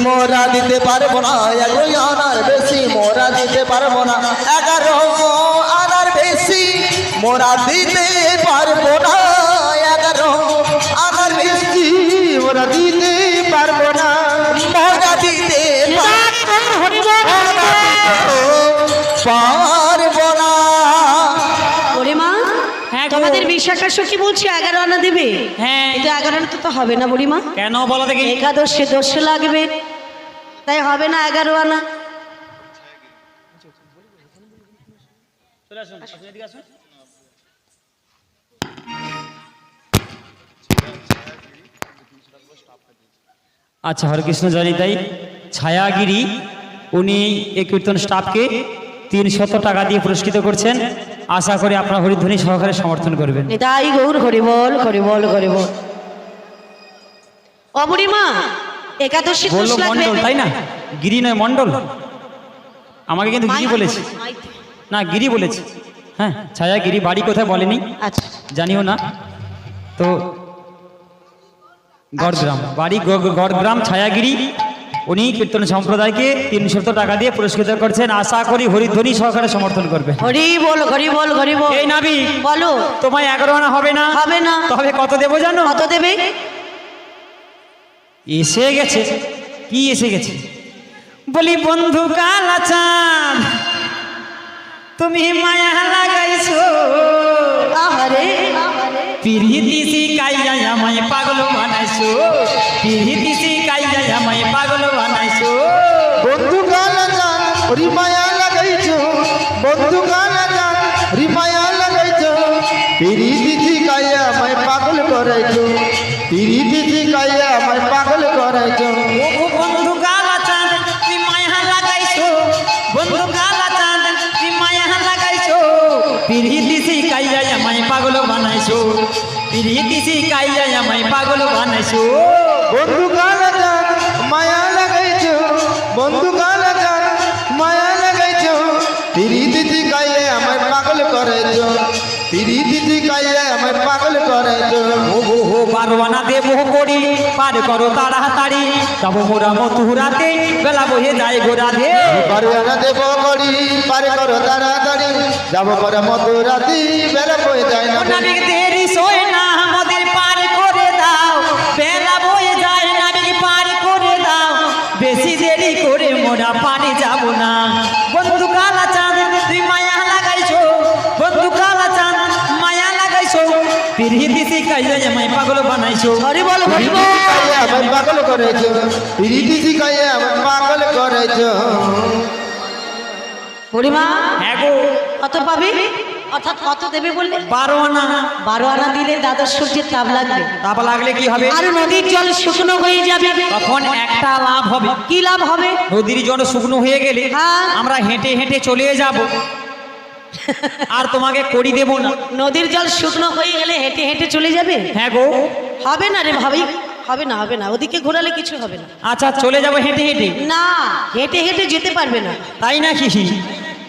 মোরা দিতে পারবো না, 11 আনার বেশি মোরা দিতে পারবো না, 11 আনার বেশি মোরা দিতে পারবো না, 11 আনার বেশি ওরা দিতে পারবো না, মোরা দিতে পারবো না। ওরে মা, হ্যাঁ গো। তোমাদের বিশ্বাসটা সখী বলছি 11 আনা দেবে? হ্যাঁ। কিন্তু 11 আনা তো হবে না বুড়িমা, কেন বলো দেখি? একাদশে দোষ লাগবে, তাই হবে না 11 আনা। আচ্ছা, হরে কৃষ্ণ জানি তাই ছায়াগিরি উনি এই কীর্তন স্টাফকে 300 টাকা দিয়ে পুরস্কৃত করছেন। আশা করি আপনারা হরিধ্বনি সহকারে সমর্থন করবেন। নিতাই গৌর হরি বল, হরি বল, হরি বল। ও বুড়িমা, একাদশী দোষ বললো লাগবে। মন্ডল, তাই না? গিরি নয় মন্ডল। আমাকে কিন্তু গিরি বলেছে। না, গিরি বলেছে। হ্যাঁ, ছায়াগিরি বাড়ি কোথায় বলেনি, আচ্ছা, জানিও না তো। গড়গ্রাম বাড়ি, গড়গ্রাম ছায়াগিরি উনি কীর্তন সম্প্রদায়কে 300 টাকা দিয়ে পুরস্কৃত করছেন। আশা করি হরিধ্বনি সহকারে সমর্থন করবে। হরি বল, হরি বল, হরি বল। এই নাবি, বলো। তোমায় 11 আনা হবে না? হবে না। তবে কত দেবো জানো? কত দেবে? এসে গেছে। কি এসে গেছে? বলি বন্ধু কালা চাঁদ, তুমি মায়া লাগাইছো, আহারে পিরিতি শিকাইয়া আমায় পাগল বানাইছো, পিরিতি শিকাইয়া আমায় পাগল বানাইছো। বন্ধু কালা জান রিমায়া লাগাইছো, বন্ধু কালা জান রিমায়া লাগাইছো, পিরিতি শিকাইয়া আমায় পাগল করাইছো, পিরিতি শিকাইয়া আমায় পাগল করাইছো। ও বন্ধু কালা চাঁদ, তুই মায়া লাগাইছো, বন্ধু কালা চাঁদ, তুই মায়া লাগাইছো, পিরিতি শিকাইয়া আমায় পাগল বানাইছো, পিরিতি শিকাইয়া আমায় পাগল বানাইছো। বন্ধু কালা জান মায়া লাগাইছো, বন্ধু কালা জান মায়া লাগাইছো, পিরিতি শিকাইয়া আমায় পাগল করাইছো, পিরিতি শিকাইয়া আমায় পাগল করাইছো। ও হো হো, 12 আনা দেবো করি, পার করো তাড়াতাড়ি, যাবো মোরা মথুরাতে, বেলা বহে যায় ঘোরাতে। পারিয়ানা দেব করি পারে করো তাড়াতাড়ি, যাবো পরে মধুরাতি বেলা বয়ে যায় না। নাবিক দেরি সয় না, আমাদের পার করে দাও, বেলা বয়ে যায়, নাবিক পার করে দাও, বেশি দেরি করে মোরা পানি যাব না। বন্ধু কালা চাঁদ, তুই মায়া লাগাইছো, বন্ধু কালা চাঁদ মায়া লাগাইছো, পিরিতি শিকাইয়া আমায় পাগল বানাইছো। হরি বল, হরি বল। শিকাইয়া আমায় পাগল করেছো, পিরিতি শিকাইয়া আমায় পাগল করেছো। বুড়িমা, হ্যাঁ গো, কত পাবে? অর্থাৎ কত দেবে বললে? 12 আনা। 12 আনা দিলে দ্বাদশ সূর্যের তাপ লাগবে, তাপ লাগলে কি হবে? আর নদীর জল শুকনো হয়ে যাবে। তখন একটা লাভ হবে। কি লাভ হবে? নদীর জল শুকনো হয়ে গেলে হ্যাঁ। আমরা হেঁটে হেঁটে চলে যাব, আর তোমাকে করি দেব না। নদীর জল শুকনো হয়ে গেলে হেঁটে হেঁটে চলে যাবে? হ্যাঁ গো। হবে না রে ভাবি, হবে না, হবে না, ওদিকে ঘোরালে কিছু হবে না। আচ্ছা, চলে যাব হেঁটে হেঁটে। না, হেঁটে হেঁটে যেতে পারবে না। তাই নাকি?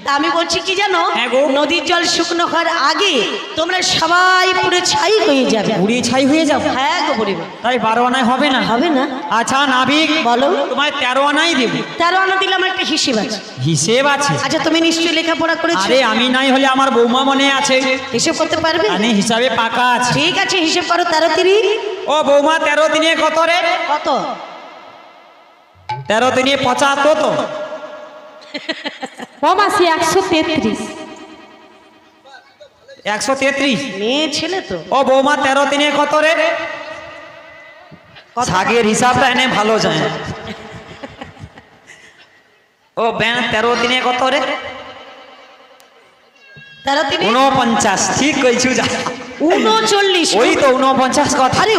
তা আমি বলছি কি জানো, হ্যাঁ গো। নদীর জল শুকনো হওয়ার আগে তোমরা সবাই পুরো ছাই হয়ে যাবে। পুড়িয়ে ছাই হয়ে যাব। হ্যাঁ গো বুড়িমা, তাই 12 আনায় হবে না? হবে না। আচ্ছা নাবিক, বলো। তোমায় 13 আনাই দেব। 13 আনা দিলে আমার একটা হিসেব আছে। হিসেব আছে? আচ্ছা, তুমি নিশ্চয়ই লেখাপড়া করেছো? আরে আমি নাই হলে আমার বৌমা মনে আছে, হিসেব করতে পারবে? জানি হিসাবে পাকা আছে। ঠিক আছে, হিসেব করো। 13 3 ও বৌমা, 13 দিনে কত রে? কত? 13 দিনে 75 তো। ও মাসি 133। 133। মেয়ে ছেলে তো। ও বৌমা, 13 দিনে কত রে? কত? ছাগের হিসাবটা এনে ভালো যায়। ও ব্যান, 13 দিনে কত রে? 13 3 49। ঠিক কইছু যা। 39। ওই তো 49 কথা। আরে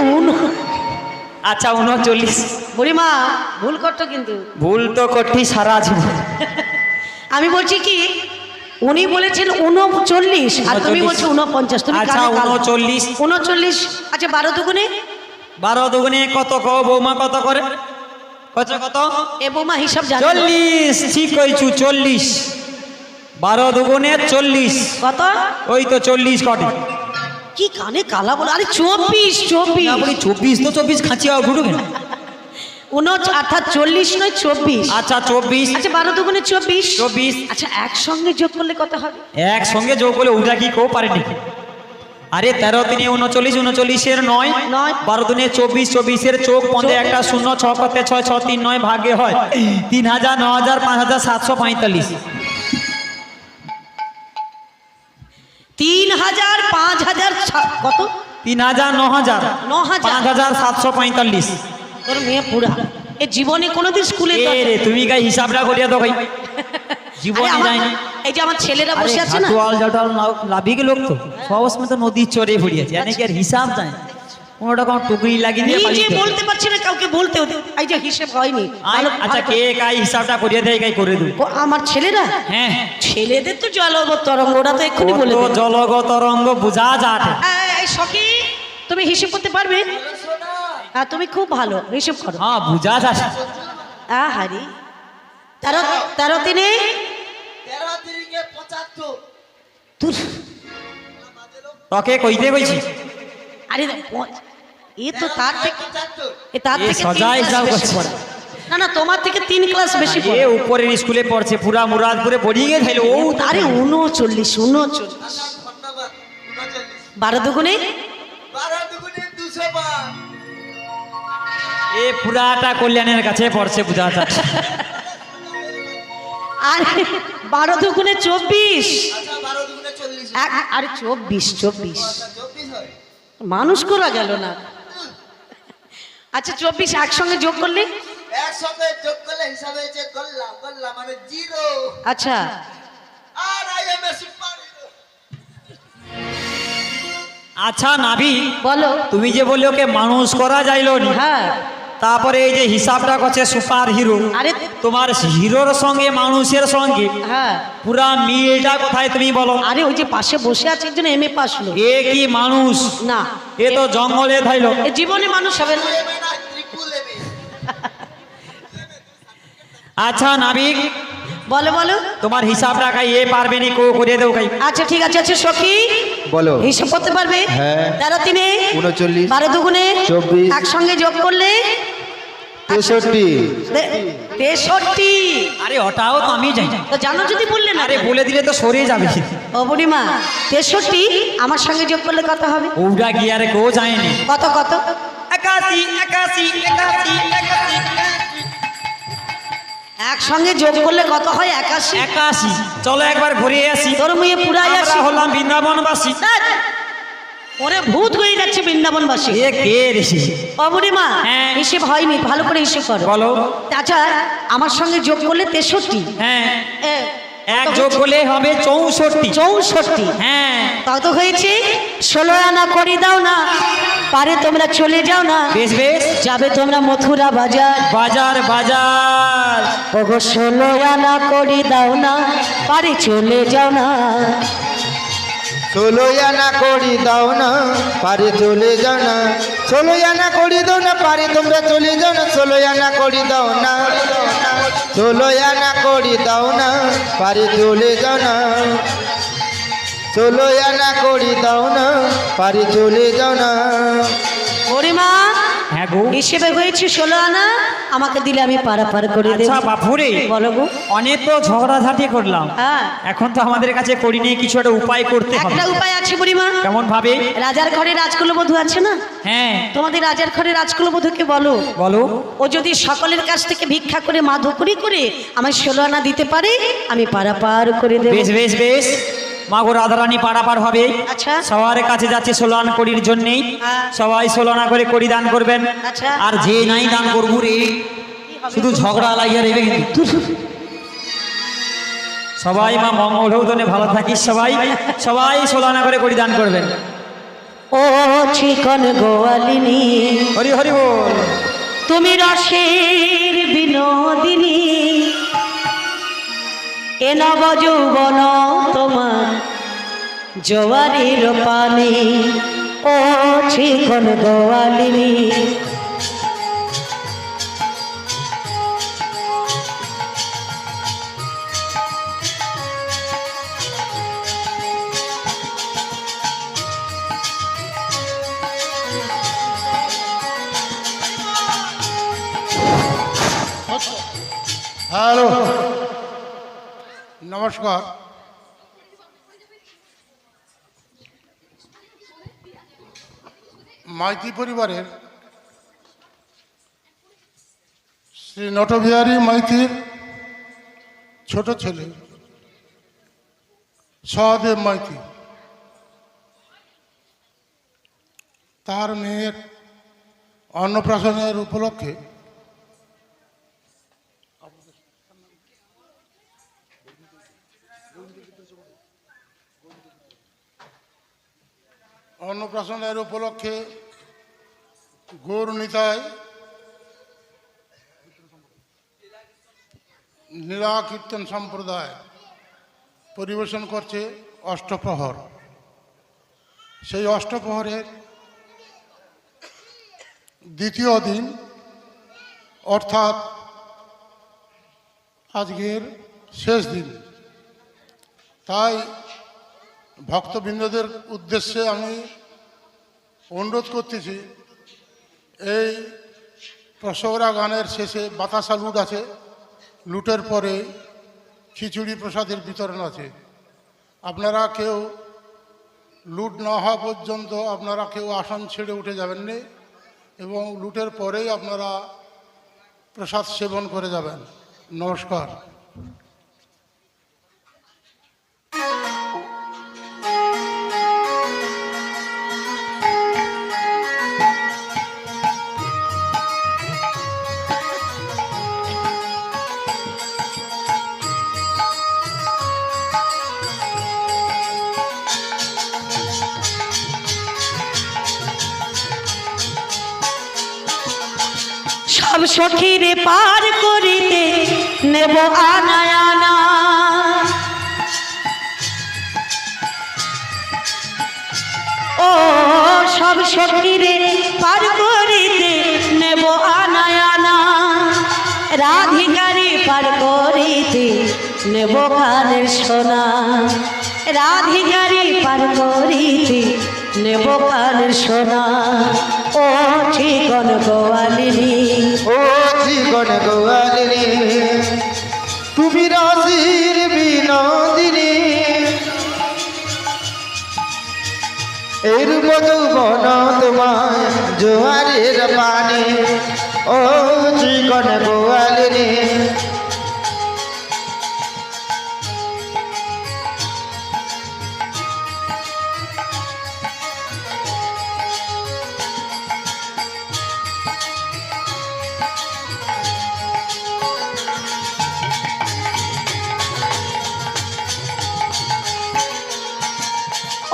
আচ্ছা 39। বুড়িমা ভুল করতো কিন্তু। ভুল তো করতি সারা জীবন। আমি বলছি কি, উনি বলেছেন 39 আর তুমি বলছো 49। তুমি আচ্ছা কানে কাল। 39। 39। আচ্ছা 12 দুগুণে? 12 দুগুণে কত কও বৌমা, কত করে? কত কত? এ বৌমা হিসাব জানো? 40। ঠিক কইছু, 40। 12 দুগুণে 40। কত? ওই তো 40 কটে। কি কানে কালা বলো? আরে 24। 24। না বলি 24 তো 24 খাঁচিয়া উঠুবে না। অর্থাৎ 40 নয় 24। আচ্ছা 24। আচ্ছা 12 দুগুণে 24। 24। আচ্ছা একসঙ্গে যোগ করলে কত হবে? একসঙ্গে যোগ করলে ওটা কি কেউ পারেনি? আরে 13 তিনে 39, 39-এর 9, 12 দুনে 24, 24-এর চোখ 15 একটা 0, 6 করতে 6, 6 3 9 ভাগে হয় 3000, 9000, 5000, 745। 3000, 5000 কত? 3000, 9000, 9000, 5745। তোর মেয়ে পুরা এ জীবনে কোনোদিন স্কুলে এ রে তুমি গাই হিসাবটা করিয়া দাও ভাই। জীবনে যায়নি। এই যে আমার ছেলেরা বসে আছে না, ঘাটুয়াল জাটাল লাভিক লোক তো সব সময় তো নদীর চরে ভরিয়েছে এনে কি আর হিসাব যায় কোনোটা কোনো টুকরি লাগিয়ে দিয়ে নিজে পালিয়ে বলতে পারছি না কাউকে বলতে হতে, এই যে হিসেব হয়নি। আচ্ছা কে কাই হিসাবটা করিয়ে দেয় কাই করে দেব? আমার ছেলেরা, হ্যাঁ ছেলেদের তো জলবৎ তরঙ্গ, ওরা তো এক্ষুনি বলে তো দেবে। জলগত রঙ্গ বুঝা যাট। এই সখী, তুমি হিসেব করতে পারবে? হ্যাঁ তুমি খুব ভালো হিসেব করো। হ্যাঁ বুঝা যাট। হারি 13 তিনে 13 তিরিকে 75। তুই তোকে কইতে কইছি আরে এ তো তার থেকে 75। এ তার এ থেকে সজা 3 হিসাব ক্লাস বেশি করছে। পড়ে। না না তোমার থেকে 3 ক্লাস বেশি এ পড়ে। উপরের স্কুলে পড়ছে পুরা মুরাদপুরে পড়িয়ে গেছিল ও আরে 39 39 ধন্যবাদ। 39। 12 দুগুণে 12 দুগুণে 205। এ পুরাটা কল্যাণের কাছে পড়ছে বুঝা যাট। আরে 12 দুগুণে 24। আচ্ছা 12 দুগুণে 40। আরে 24 24 হয়। মানুষ করা গেল না। আচ্ছা 24 একসঙ্গে যোগ করলে? একসঙ্গে যোগ করলে হিসাব হয়েছে গল্লা গল্লা মানে 0। আচ্ছা আর আইএমএস পারি। আচ্ছা নাভি বলো। তুমি যে বললে ওকে মানুষ করা যাইল নি, হ্যাঁ তারপরে এই যে হিসাবটা করছে সুপার হিরো, আরে তোমার হিরোর সঙ্গে মানুষের সঙ্গে হ্যাঁ পুরা মিলটা কোথায় তুমি বলো? আরে ওই যে পাশে বসে আছে একজন এমএ পাস লোক। এ কি মানুষ? না এ তো জঙ্গলে থাইলো। এ জীবনে মানুষ হবে না। এমএ না ট্রিপল এমএ। আচ্ছা নাবিক বলো বলো। তোমার হিসাবটা কাই এ পারবে নি কো করে দেও কাই? আচ্ছা ঠিক আছে। আচ্ছা সখী বলো। হিসাব করতে পারবে? হ্যাঁ। 13 তিনে 39, 12 দুগুণে 24, একসঙ্গে যোগ করলে 63, 63। আরে ওটাও তো আমি যাই। তো জানো যদি বললে না। আরে বলে দিলে তো সরে যাবে। ও বুড়িমা 63 আমার সঙ্গে যোগ করলে কত হবে? ওটা কি আরে কেউ যায়নি। কত কত? 81, 81, 81, 81, একসঙ্গে যোগ করলে কত হয়? 81। 81। চলো একবার ঘুরে আসি। তোর মুয়ে পুরাই আমরা আসি। হলাম বৃন্দাবনবাসী। ওরে ভূত হয়ে যাচ্ছে বৃন্দাবনবাসী। এ কে রেছি? ও বুড়িমা হ্যাঁ। হিসেব হয়নি, ভালো করে হিসেব করো। বলো। আচ্ছা আমার সঙ্গে যোগ করলে 63। হ্যাঁ এ, এক যোগ করলে হবে 64। 64 হ্যাঁ কত হয়েছে? 16 আনা করে দাও না, পারে তোমরা চলে যাও না, বেশ বেশ। যাবে তোমরা মথুরা বাজার। বাজার বাজার। ওগো 16 আনা করে দাও না, পারে চলে যাও না। 16 আনা করি দাও না, পারে চলে যাও না। 16 আনা করি দাও না, পারে তোমরা চলে যাও না। 16 আনা করি দাও না, 16 আনা করি দাও না, পারে চলে যাও না। 16 আনা করি দাও না, পারে চলে যাও না। বুড়িমা হ্যাঁ গো। হিসেবে হয়েছে 16 আনা, আমাকে দিলে আমি পারাপার করে দেব। আচ্ছা বাপুরে, বলো গো। অনেক তো ঝগড়াঝাটি করলাম, হ্যাঁ এখন তো আমাদের কাছে করি নিয়ে কিছু একটা উপায় করতে হবে। একটা উপায় আছে বুড়িমা। কেমন ভাবে? রাজার ঘরে রাজকুলবধূ আছে না? হ্যাঁ তোমাদের রাজার ঘরে রাজকুলবধূকে বলো, বলো। ও যদি সকলের কাছ থেকে ভিক্ষা করে মাধুকরি করে আমায় 16 আনা দিতে পারে, আমি পারাপার করে দেব। বেশ বেশ বেশ। মাগো রাধারানী পারাপার হবে। আচ্ছা। সবার কাছে যাচ্ছে 16 আনা করির জন্যেই। হ্যাঁ। সবাই 16 আনা করে করি দান করবেন। আচ্ছা। আর যে নাই দান করবো রে, শুধু ঝগড়া লাগিয়ে রইবে কিন্তু। সবাই মা মঙ্গল হৌতনে ভালো থাকিস সবাই। সবাই 16 আনা করে করি দান করবেন। ও চিকন গোয়ালিনী, হরি হরি বল। তুমি রসের বিনোদিনী, এ নব যৌবন তোমার জোয়ারের পানি। ও চিকন গোয়ালিনী, হ্যালো, নমস্কার। মাইতি পরিবারের শ্রী নটবিহারী মাইতির ছোট ছেলে সহদেব মাইতি তার মেয়ের অন্নপ্রাশনের উপলক্ষে গৌর নিতাই নীলা কীর্তন সম্প্রদায় পরিবেশন করছে অষ্টপ্রহর। সেই অষ্টপ্রহরের দ্বিতীয় দিন অর্থাৎ আজকের শেষ দিন, তাই ভক্তবৃন্দদের উদ্দেশ্যে আমি অনুরোধ করতেছি, এই প্রসবরা গানের শেষে বাতাসা লুট আছে, লুটের পরে খিচুড়ি প্রসাদের বিতরণ আছে। আপনারা কেউ লুট না হওয়া পর্যন্ত আপনারা কেউ আসন ছেড়ে উঠে যাবেন না এবং লুটের পরেই আপনারা প্রসাদ সেবন করে যাবেন। নমস্কার। সব সখীরে পার করিতে নেব আনায়ানা, ও সব সখীরে পার করিতে নেব আনায়ানা, রাধিকারে পার করিতে নেব কানের সোনা, রাধিকারে পার করিতে নেব কানের সোনা, ও ঠিকন গোয়ালিনী, ও জীবন গোয়ালিনী তুমি রাশির বিনোদিনী, এর মতো বন তোমায় জোয়ারের পানি, ও জীবন গোয়ালিনী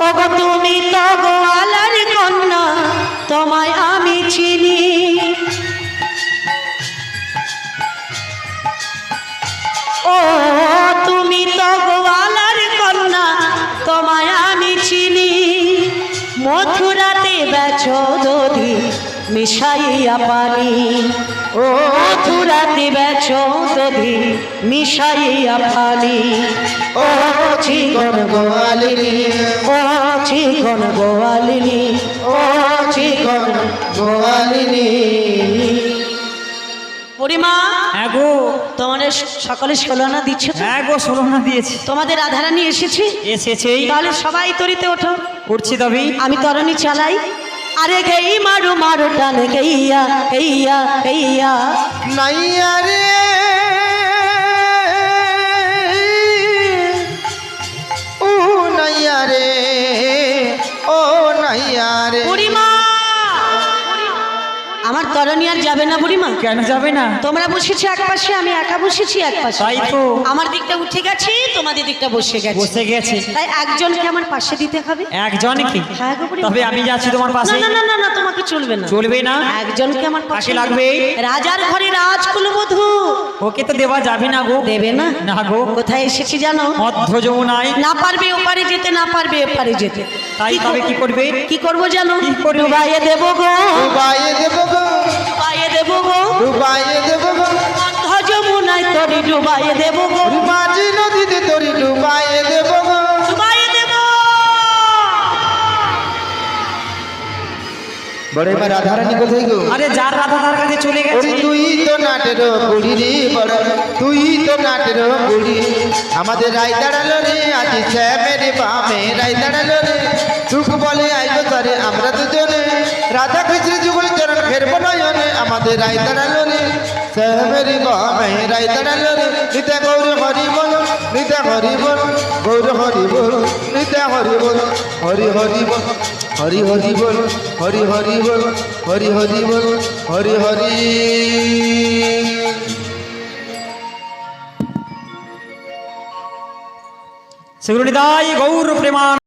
ওগো তুমি তো গোয়ালার কন্যা, তোমায় আমি চিনি, ও তুমি তো গোয়ালার কন্যা, তোমায় আমি চিনি, মথুরাতে বেচো দধি মিশাইয়া পানি, ও মথুরাতে বেচো দধি মিশাইয়া পানি, ও চিকন গোয়ালিনী, ও চিকন গোয়ালিনী, ও চিকন গোয়ালিনী। পরিমা, হ্যাঁ গো, তোমাদের সকলে ষোলনা দিচ্ছ তো? হ্যাঁ গো, 16 না দিয়েছি। তোমাদের রাধারানী এসেছি, এসেছেই। তাহলে সবাই তরিতে ওঠো। করছি তবে। আমি তরণী চালাই। আরে গেই মারু মারু টানে গেইয়া গেইয়া গেইয়া, নাইয়া রে ও নাইয়া রে, ও নাইয়া রে। বুড়িমা, আমার তরণী আর যাবে না বুড়িমা? কেন যাবে না? তোমরা বসেছো এক পাশে, আমি একা বসেছি এক পাশে। তাই তো। আমার দিকটা উঠে গেছে, তোমাদের দিকটা বসে গেছে। বসে গেছে। তাই একজনকে আমার পাশে দিতে হবে। একজনই কি? হ্যাঁ গো বুড়িমা। তবে আমি যাচ্ছি তোমার পাশে। না না না না, তোমাকে চলবে না। চলবে না? একজনকে আমার পাশে কাকে লাগবে? রাজার ঘরে রাজকুলবধূ। ওকে তো দেওয়া যাবে না গো। দেবে না? না গো। কোথায় এসেছি জানো? মধ্য যমুনায়। না পারবে ওপারে যেতে, না পারবে এপারে যেতে। তাই তবে কি করবে? কি করবো জানো? কি করবে? ডুবাইয়ে দেবো গো, ডুবাইয়ে দেব গো, ডুবাইয়ে দেবো গো, ডুবাইয়ে দেব গো, মধ্য যমুনায় তরি ডুবাইয়ে দেবো গো, মাঝি নদীতে তরি ডুবাইয়ে দেব গো। ডুবাইয়ে দেবো। বড় মা রাধারানী কোথায় গো? আরে যার রাধা তার কাছে চলে গেছে। ওরে তুই তো নাটের বুড়ি রে বড়, তুই তো নাটের বুড়ি। আমাদের রায় দাঁড়ালো রে আজ শ্যামের বামে রায় দাঁড়ালো রে, সুখ বলে আইলো তারে আমরা দুজনে, রাধা কৃষ্ণ যুগল চরণ ফেরবো নয়নে। আমাদের রায় দাঁড়ালো রে শ্যামের বামে রায় দাঁড়ালো রে, নিতে গৌর হরি বল, নিতে হরি বল, গৌর হরি বল, নিতে হরি বল, হরি হরি বল, হরি হরি বল, হরি হরি বল, হরি হরি বল, হরি হরি। সেগুলো নিতাই গৌর প্রেমান।